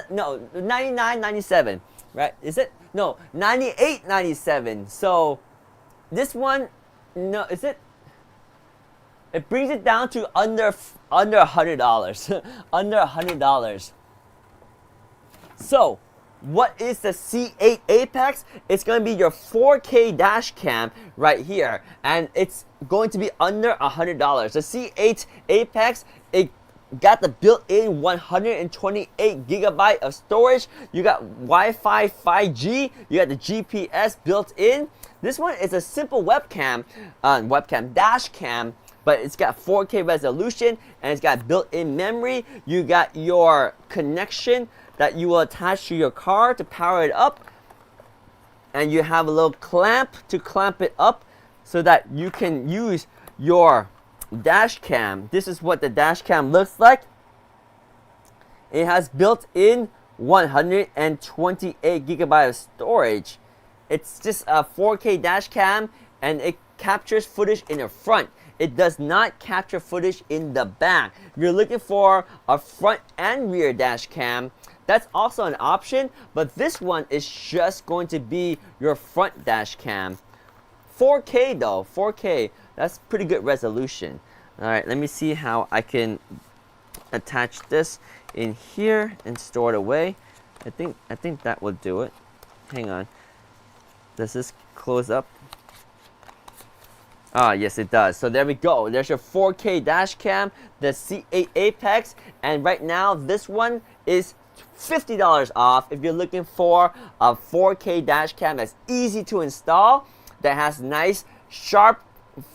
No, $99.97, right? Is it? No, $98.97. So this one, no, is it? It brings it down to under $100, under $100. So what is the C8 Apex? It's going to be your 4K dash cam right here, and it's going to be under $100. The C8 Apex, it got the built-in 128 gigabyte of storage. You got Wi-Fi 5G. You got the GPS built in. This one is a simple webcam dash cam, but it's got 4K resolution and it's got built-in memory. You got your connection that you will attach to your car to power it up, and you have a little clamp to clamp it up so that you can use your dash cam. This is what the dash cam looks like. It has built-in 128 gigabyte of storage. It's just a 4K dash cam, and it captures footage in the front. It does not capture footage in the back. If you're looking for a front and rear dash cam, that's also an option, but this one is just going to be your front dash cam. 4K though, 4K, that's pretty good resolution. All right, let me see how I can attach this in here and store it away. I think that will do it. Hang on. Does this close up? Yes, it does. So there we go. There's your 4K dash cam, the C8 Apex, and right now this one is $50 off if you're looking for a 4K dash cam that's easy to install, that has nice sharp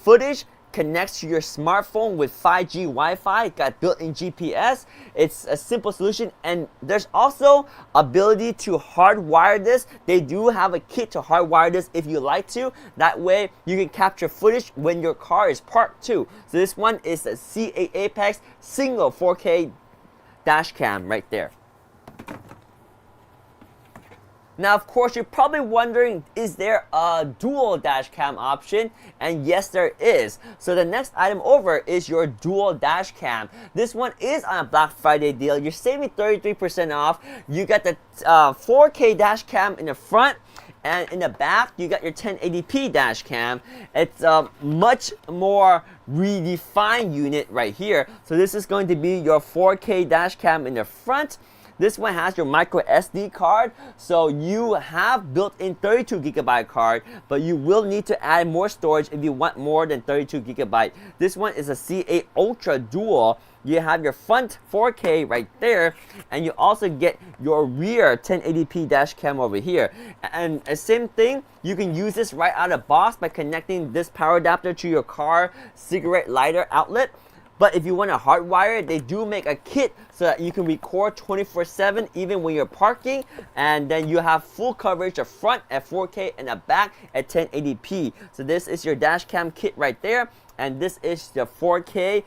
footage, connects to your smartphone with 5G Wi-Fi, got built-in GPS. It's a simple solution, and there's also ability to hardwire this. They do have a kit to hardwire this if you like to. That way you can capture footage when your car is parked too. So this one is a C8 Apex single 4K dash cam right there. Now, of course, you're probably wondering, is there a dual dash cam option? And yes, there is. So the next item over is your dual dash cam. This one is on a Black Friday deal. You're saving 33% off. You got the 4K dash cam in the front, and in the back, you got your 1080p dash cam. It's a much more redefined unit right here. So this is going to be your 4K dash cam in the front. This one has your micro SD card, so you have built-in 32 gigabyte card, but you will need to add more storage if you want more than 32 gigabyte. This one is a C8 Ultra Dual. You have your front 4K right there, and you also get your rear 1080p dash cam over here. And the same thing, you can use this right out of the box by connecting this power adapter to your car cigarette lighter outlet. But if you want to hardwire it, they do make a kit so that you can record 24/7 even when you're parking, and then you have full coverage the front at 4K and the back at 1080p. So this is your dash cam kit right there, and this is the 4K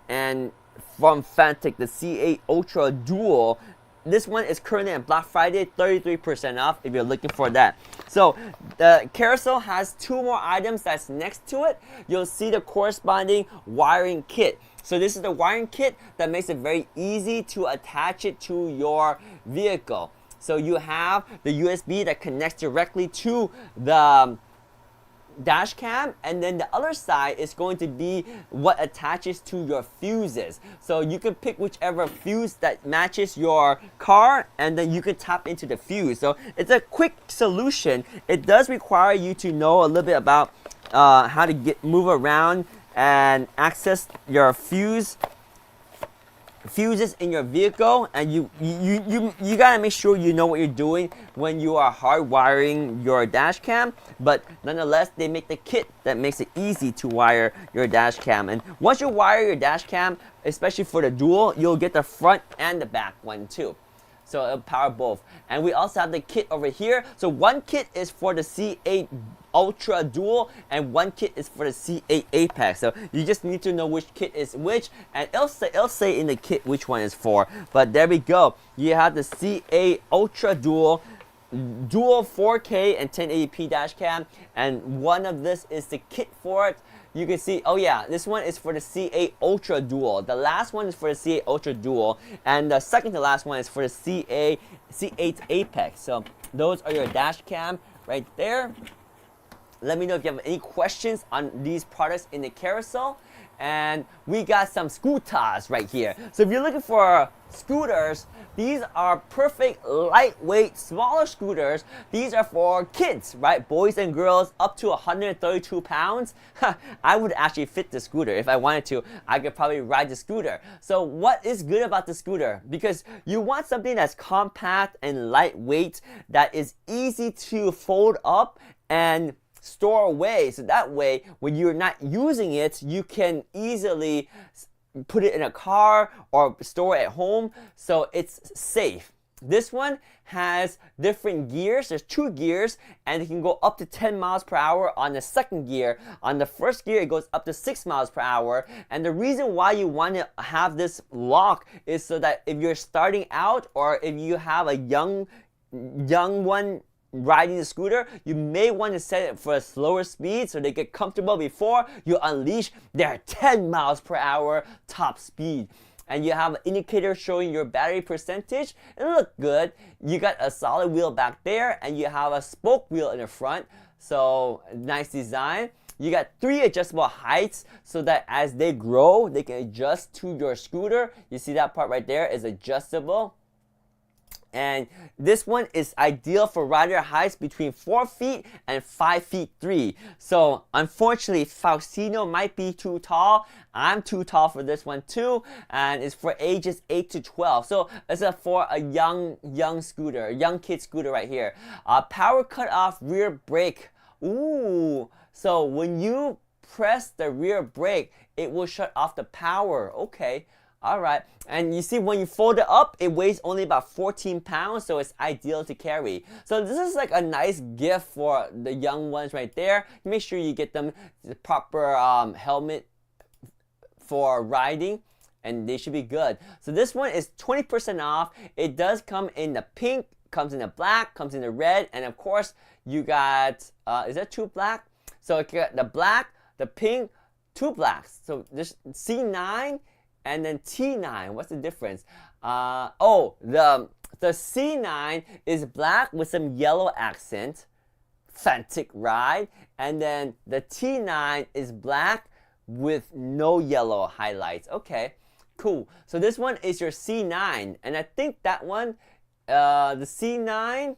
and from Fantic, the C8 Ultra Dual. This one is currently on Black Friday, 33% off if you're looking for that. So the carousel has two more items that's next to it. You'll see the corresponding wiring kit. So this is the wiring kit that makes it very easy to attach it to your vehicle. So you have the USB that connects directly to the dash cam, and then the other side is going to be what attaches to your fuses. So you can pick whichever fuse that matches your car, and then you can tap into the fuse. So it's a quick solution. It does require you to know a little bit about how to move around and access your fuses in your vehicle, and you gotta make sure you know what you're doing when you are hardwiring your dash cam. But nonetheless, they make the kit that makes it easy to wire your dash cam. And once you wire your dash cam, especially for the dual, you'll get the front and the back one too. So it'll power both. And we also have the kit over here. So one kit is for the C8 Ultra Dual, and one kit is for the C8 Apex. So you just need to know which kit is which, and it'll say in the kit which one is for. But there we go. You have the C8 Ultra Dual 4K and 1080p dash cam, and one of this is the kit for it. You can see, oh yeah, this one is for the C8 Ultra Dual. The last one is for the C8 Ultra Dual, and the second to last one is for the C8 Apex. So those are your dash cam right there. Let me know if you have any questions on these products in the carousel. And we got some scooters right here. So if you're looking for scooters, these are perfect lightweight, smaller scooters. These are for kids, right? Boys and girls up to 132 pounds. I would actually fit the scooter. If I wanted to, I could probably ride the scooter. So what is good about the scooter? Because you want something that's compact and lightweight, that is easy to fold up and store away, so that way when you're not using it, you can easily put it in a car or store it at home, so it's safe. This one has different gears. There's 2 gears, and it can go up to 10 miles per hour on the second gear. On the first gear, it goes up to 6 miles per hour. And the reason why you want to have this lock is so that if you're starting out, or if you have a young one riding the scooter, you may want to set it for a slower speed so they get comfortable before you unleash their 10 miles per hour top speed. And you have an indicator showing your battery percentage. It looks good. You got a solid wheel back there, and you have a spoke wheel in the front. So nice design. You got 3 adjustable heights so that as they grow, they can adjust to your scooter. You see that part right there is adjustable. And this one is ideal for rider heights between 4 feet and 5 feet 3. So unfortunately, Faustino might be too tall. I'm too tall for this one too. And it's for ages 8 to 12. So it's for a young scooter, a young kid scooter right here. Power cut off rear brake. Ooh, so when you press the rear brake, it will shut off the power. Okay. All right, and you see when you fold it up, it weighs only about 14 pounds, so it's ideal to carry. So this is like a nice gift for the young ones right there. Make sure you get them the proper helmet for riding, and they should be good. So this one is 20% off. It does come in the pink, comes in the black, comes in the red, and of course you got, is that 2 black? So you got the black, the pink, 2 blacks. So this C9 and then T9, what's the difference? The C9 is black with some yellow accent, Fantic ride, and then the T9 is black with no yellow highlights. Okay, cool. So this one is your C9, and I think that one, the C9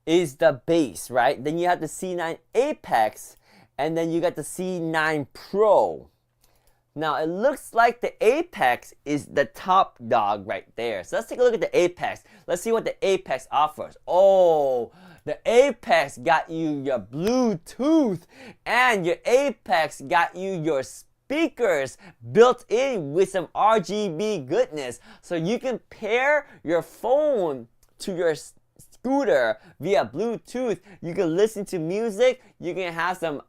is the base, right? Then you have the C9 Apex, and then you got the C9 Pro. Now, it looks like the Apex is the top dog right there. So let's take a look at the Apex. Let's see what the Apex offers. Oh, the Apex got you your Bluetooth, and your Apex got you your speakers built in with some RGB goodness. So you can pair your phone to your scooter via Bluetooth. You can listen to music. You can have some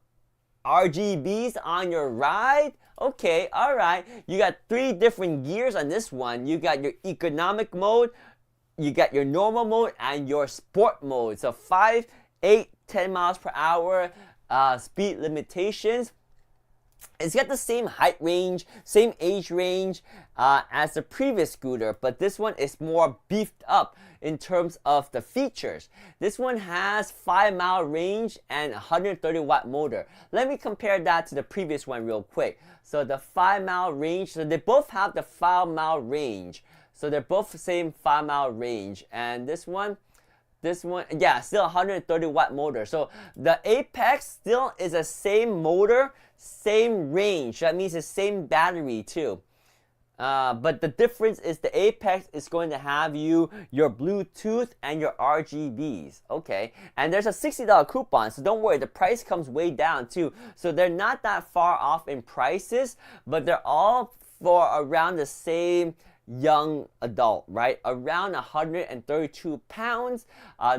RGBs on your ride. Okay, alright. You got 3 different gears on this one. You got your economic mode, you got your normal mode, and your sport mode. So 5, 8, 10 miles per hour speed limitations. It's got the same height range, same age range as the previous scooter, but this one is more beefed up in terms of the features. This one has 5-mile range and 130 watt motor. Let me compare that to the previous one real quick. So the 5-mile range, so they both have the 5-mile range. So they're both the same 5-mile range. And this one, yeah, still 130 watt motor. So the Apex still is the same motor, same range. That means the same battery too. But the difference is the Apex is going to have your Bluetooth and your RGBs. Okay, and there's a $60 coupon, so don't worry, the price comes way down too. So they're not that far off in prices, but they're all for around the same young adult, right? Around 132 pounds,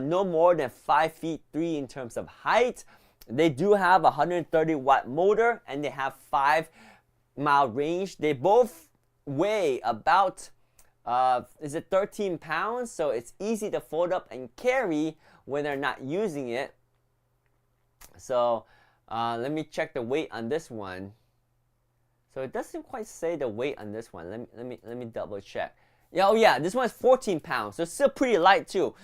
no more than 5 feet 3 in terms of height. They do have a 130 watt motor, and they have 5-mile range. They both weigh about, is it 13 pounds? So it's easy to fold up and carry when they're not using it. So let me check the weight on this one. So it doesn't quite say the weight on this one. Let me double check. Yeah, oh yeah, this one's 14 pounds. So it's still pretty light too.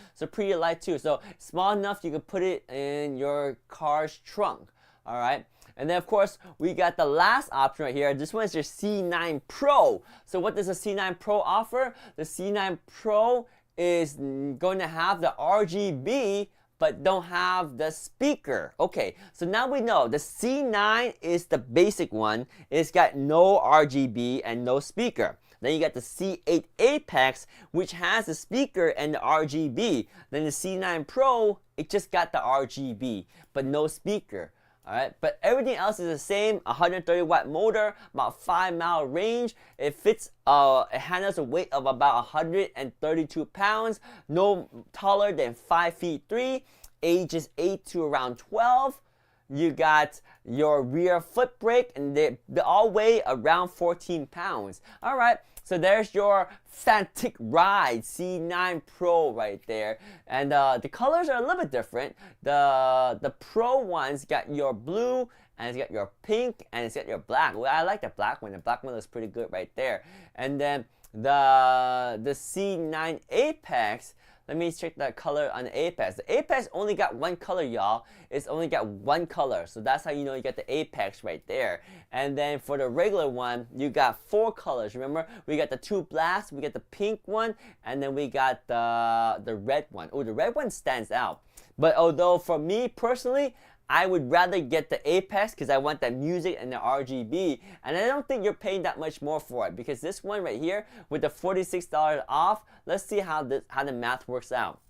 So small enough you can put it in your car's trunk. All right. And then of course we got the last option right here. This one is your C9 Pro. So what does the C9 Pro offer? The C9 Pro is going to have the RGB but don't have the speaker. Okay, so now we know the C9 is the basic one. It's got no RGB and no speaker. Then you got the C8 Apex, which has the speaker and the RGB. Then the C9 Pro, it just got the RGB, but no speaker. Alright, but everything else is the same. 130 watt motor, about 5-mile range. It fits, it handles a weight of about 132 pounds, no taller than 5 feet 3, ages 8 to around 12. You got your rear foot brake, and they all weigh around 14 pounds. Alright, so there's your Fantic Ride C9 Pro right there. And the colors are a little bit different. The Pro one's got your blue, and it's got your pink, and it's got your black. Well, I like the black one. The black one looks pretty good right there. And then the C9 Apex, Let me check that color on the Apex. The Apex only got one color, y'all. It's only got one color. So that's how you know you got the Apex right there. And then for the regular one, you got 4 colors. Remember, we got the 2 blasts, we got the pink one, and then we got the red one. Oh, the red one stands out. But although for me personally, I would rather get the Apex because I want that music and the RGB, and I don't think you're paying that much more for it, because this one right here with the $46 off, let's see how the math works out.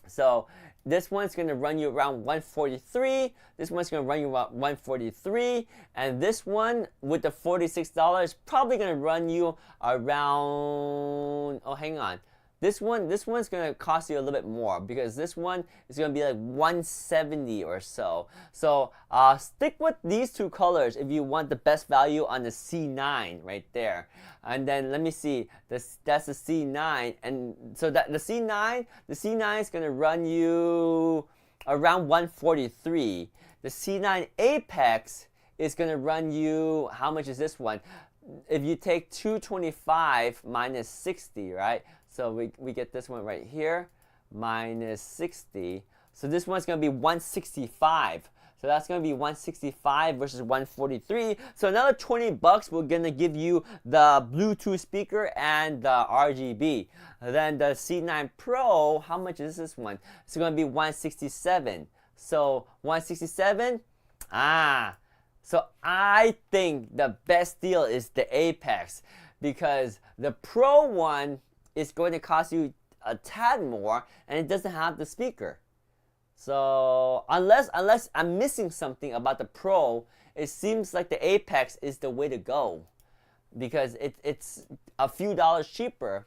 So this one's going to run you around $143, this one's going to run you about $143, and this one with the $46 is probably going to run you around, oh hang on, this one's going to cost you a little bit more, because this one is going to be like $170 or so. So stick with these 2 colors if you want the best value on the C9 right there. And then let me see, that's the C9, and so that the C9 is going to run you around $143. The C9 Apex is going to run you, how much is this one? If you take 225 minus 60, right? So we get this one right here, minus 60. So this one's going to be 165. So that's going to be 165 versus 143. So another 20 bucks, we're going to give you the Bluetooth speaker and the RGB. Then the C9 Pro, how much is this one? It's going to be 167. So 167, so I think the best deal is the Apex, because the Pro one is going to cost you a tad more, and it doesn't have the speaker. So unless I'm missing something about the Pro, it seems like the Apex is the way to go, because it's a few dollars cheaper,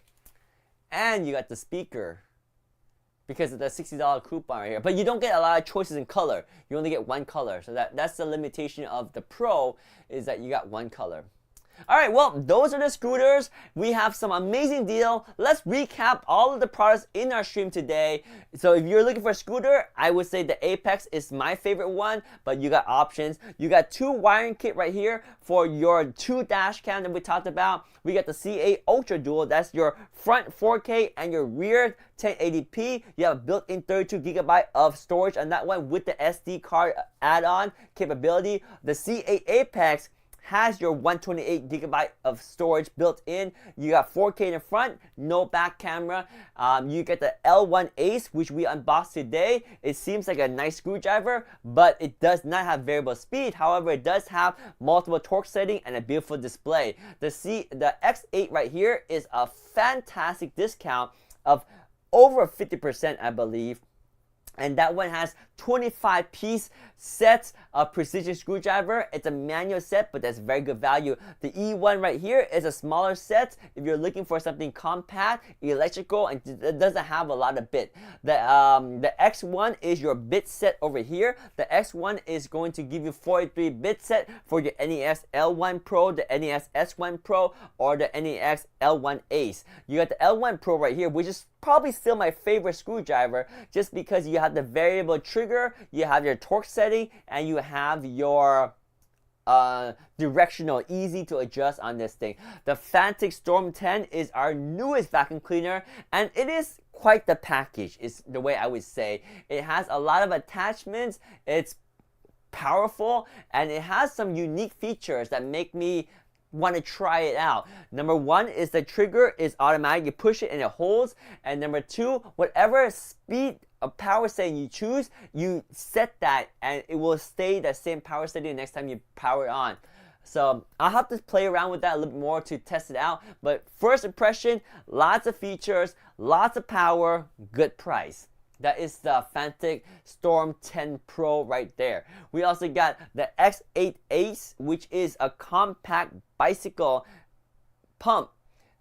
and you got the speaker because of the $60 coupon right here. But you don't get a lot of choices in color. You only get one color. So that's the limitation of the Pro, is that you got one color. Alright, well, those are the scooters. We have some amazing deal. Let's recap all of the products in our stream today. So if you're looking for a scooter, I would say the Apex is my favorite one, but you got options. You got 2 wiring kit right here for your 2 dash cam that we talked about. We got the C8 Ultra Dual, that's your front 4K and your rear 1080p. You have a built-in 32GB of storage on that one with the SD card add-on capability. The C8 Apex has your 128GB of storage built in. You got 4K in the front, no back camera. You get the L1 Ace, which we unboxed today. It seems like a nice screwdriver, but it does not have variable speed. However, it does have multiple torque setting and a beautiful display. The X8 right here is a fantastic discount of over 50%, I believe. And that one has 25-piece sets of precision screwdriver. It's a manual set, but that's very good value. The E1 right here is a smaller set if you're looking for something compact, electrical, and it doesn't have a lot of bit. The X1 is your bit set over here. The X1 is going to give you 43 bit set for your NES L1 Pro, the NES S1 Pro, or the NES L1 Ace. You got the L1 Pro right here, which is probably still my favorite screwdriver, just because you have the variable trigger, you have your torque setting, and you have your directional, easy to adjust on this thing. The Fantic Storm 10 is our newest vacuum cleaner, and it is quite the package, is the way I would say. It has a lot of attachments, it's powerful, and it has some unique features that make me want to try it out. Number 1 is the trigger is automatic. You push it and it holds. And number 2, whatever speed of power setting you choose, you set that and it will stay the same power setting the next time you power it on. So I'll have to play around with that a little bit more to test it out. But first impression, lots of features, lots of power, good price. That is the Fantic Storm 10 Pro right there. We also got the X8 Ace, which is a compact bicycle pump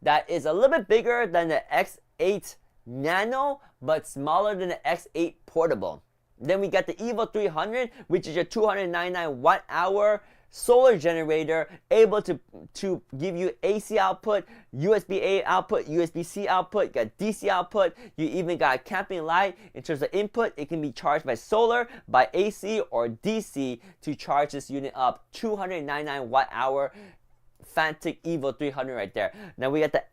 that is a little bit bigger than the X8 Nano, but smaller than the X8 Portable. Then we got the Evo 300, which is your 299 watt-hour solar generator, able to give you AC output, USB-A output, USB-C output, you got DC output, you even got a camping light. In terms of input, it can be charged by solar, by AC, or DC to charge this unit up. 299 watt-hour Fantic Evo 300 right there. Now we got the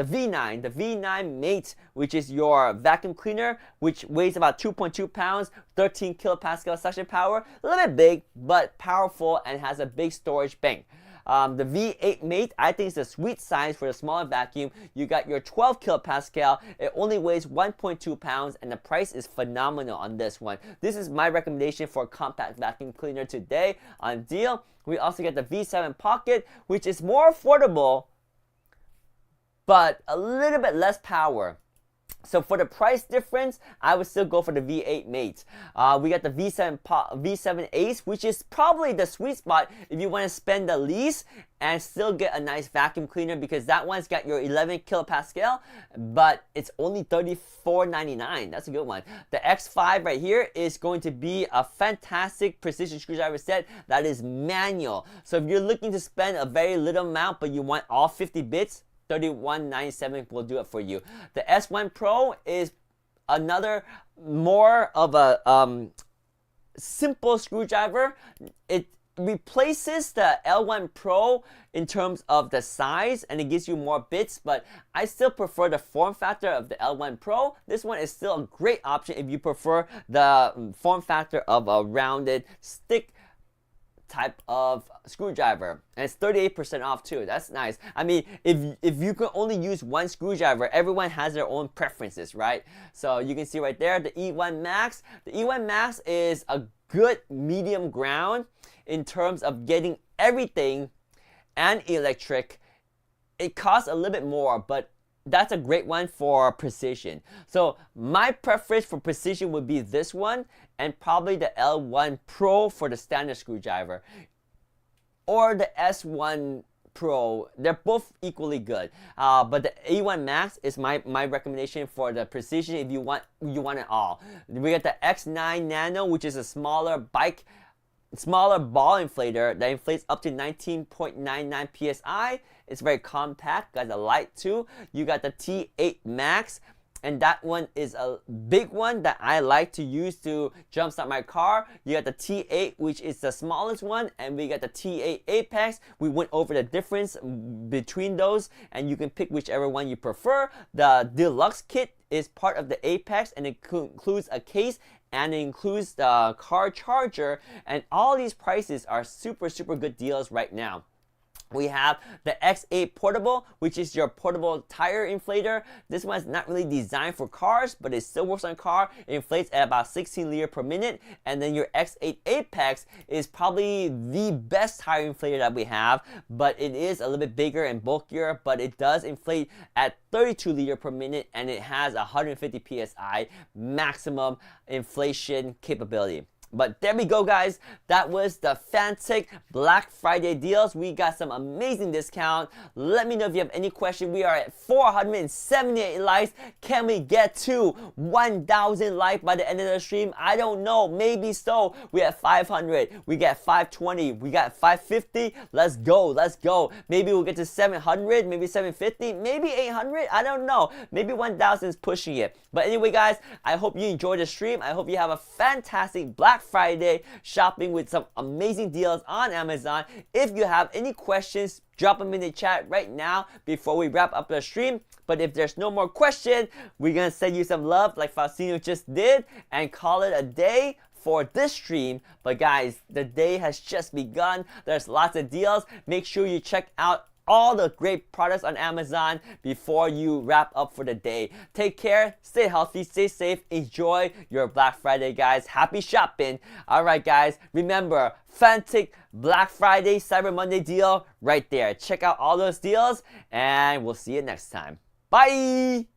V9 Mate, which is your vacuum cleaner, which weighs about 2.2 pounds, 13 kilopascal suction power, a little bit big, but powerful and has a big storage bank. The V8 Mate, I think is the sweet size for the smaller vacuum. You got your 12 kilopascal. It only weighs 1.2 pounds, and the price is phenomenal on this one. This is my recommendation for a compact vacuum cleaner today on deal. We also get the V7 Pocket, which is more affordable, but a little bit less power. So for the price difference, I would still go for the V8 Mate. We got the V7 Ace, which is probably the sweet spot if you want to spend the least and still get a nice vacuum cleaner, because that one's got your 11 kilopascal, but it's only $34.99. That's a good one. The X5 right here is going to be a fantastic precision screwdriver set that is manual. So if you're looking to spend a very little amount, but you want all 50 bits, $31.97 will do it for you. The S1 Pro is another more of a simple screwdriver. It replaces the L1 Pro in terms of the size, and it gives you more bits, but I still prefer the form factor of the L1 Pro. This one is still a great option if you prefer the form factor of a rounded stick type of screwdriver, and it's 38% off too. That's nice. I mean, if you can only use one screwdriver, everyone has their own preferences, right? So you can see right there the E1 Max. The E1 Max is a good medium ground in terms of getting everything and electric. It costs a little bit more, but that's a great one for precision. So my preference for precision would be this one, and probably the L1 Pro for the standard screwdriver, or the S1 Pro. They're both equally good, but the E1 Max is my recommendation for the precision if you want it all. We got the X9 Nano, which is a smaller ball inflator that inflates up to 19.99 psi. It's very compact, got a light too. You got the T8 Max, and that one is a big one that I like to use to jumpstart my car. You got the T8, which is the smallest one, and we got the T8 Apex. We went over the difference between those, and you can pick whichever one you prefer. The Deluxe kit is part of the Apex, and it includes a case, and it includes the car charger, and all these prices are super good deals right now. We have the X8 Portable, which is your portable tire inflator. This one's not really designed for cars, but it still works on a car. It inflates at about 16 liters per minute. And then your X8 Apex is probably the best tire inflator that we have, but it is a little bit bigger and bulkier, but it does inflate at 32 liters per minute, and it has 150 psi maximum inflation capability. But there we go, guys. That was the Fantic Black Friday deals. We got some amazing discount. Let me know if you have any question. We are at 478 likes. Can we get to 1,000 likes by the end of the stream? I don't know. Maybe so. We have 500. We got 520. We got 550. Let's go. Let's go. Maybe we'll get to 700. Maybe 750. Maybe 800. I don't know. Maybe 1,000 is pushing it. But anyway, guys, I hope you enjoyed the stream. I hope you have a fantastic Black Friday shopping with some amazing deals on Amazon. If you have any questions, drop them in the chat right now before we wrap up the stream. But if there's no more questions, we're gonna send you some love like Faustino just did and call it a day for this stream. But guys, the day has just begun. There's lots of deals. Make sure you check out all the great products on Amazon before you wrap up for the day. Take care, stay healthy, stay safe, enjoy your Black Friday, guys. Happy shopping. Alright, guys, remember, Fantic Black Friday, Cyber Monday deal right there. Check out all those deals, and we'll see you next time. Bye!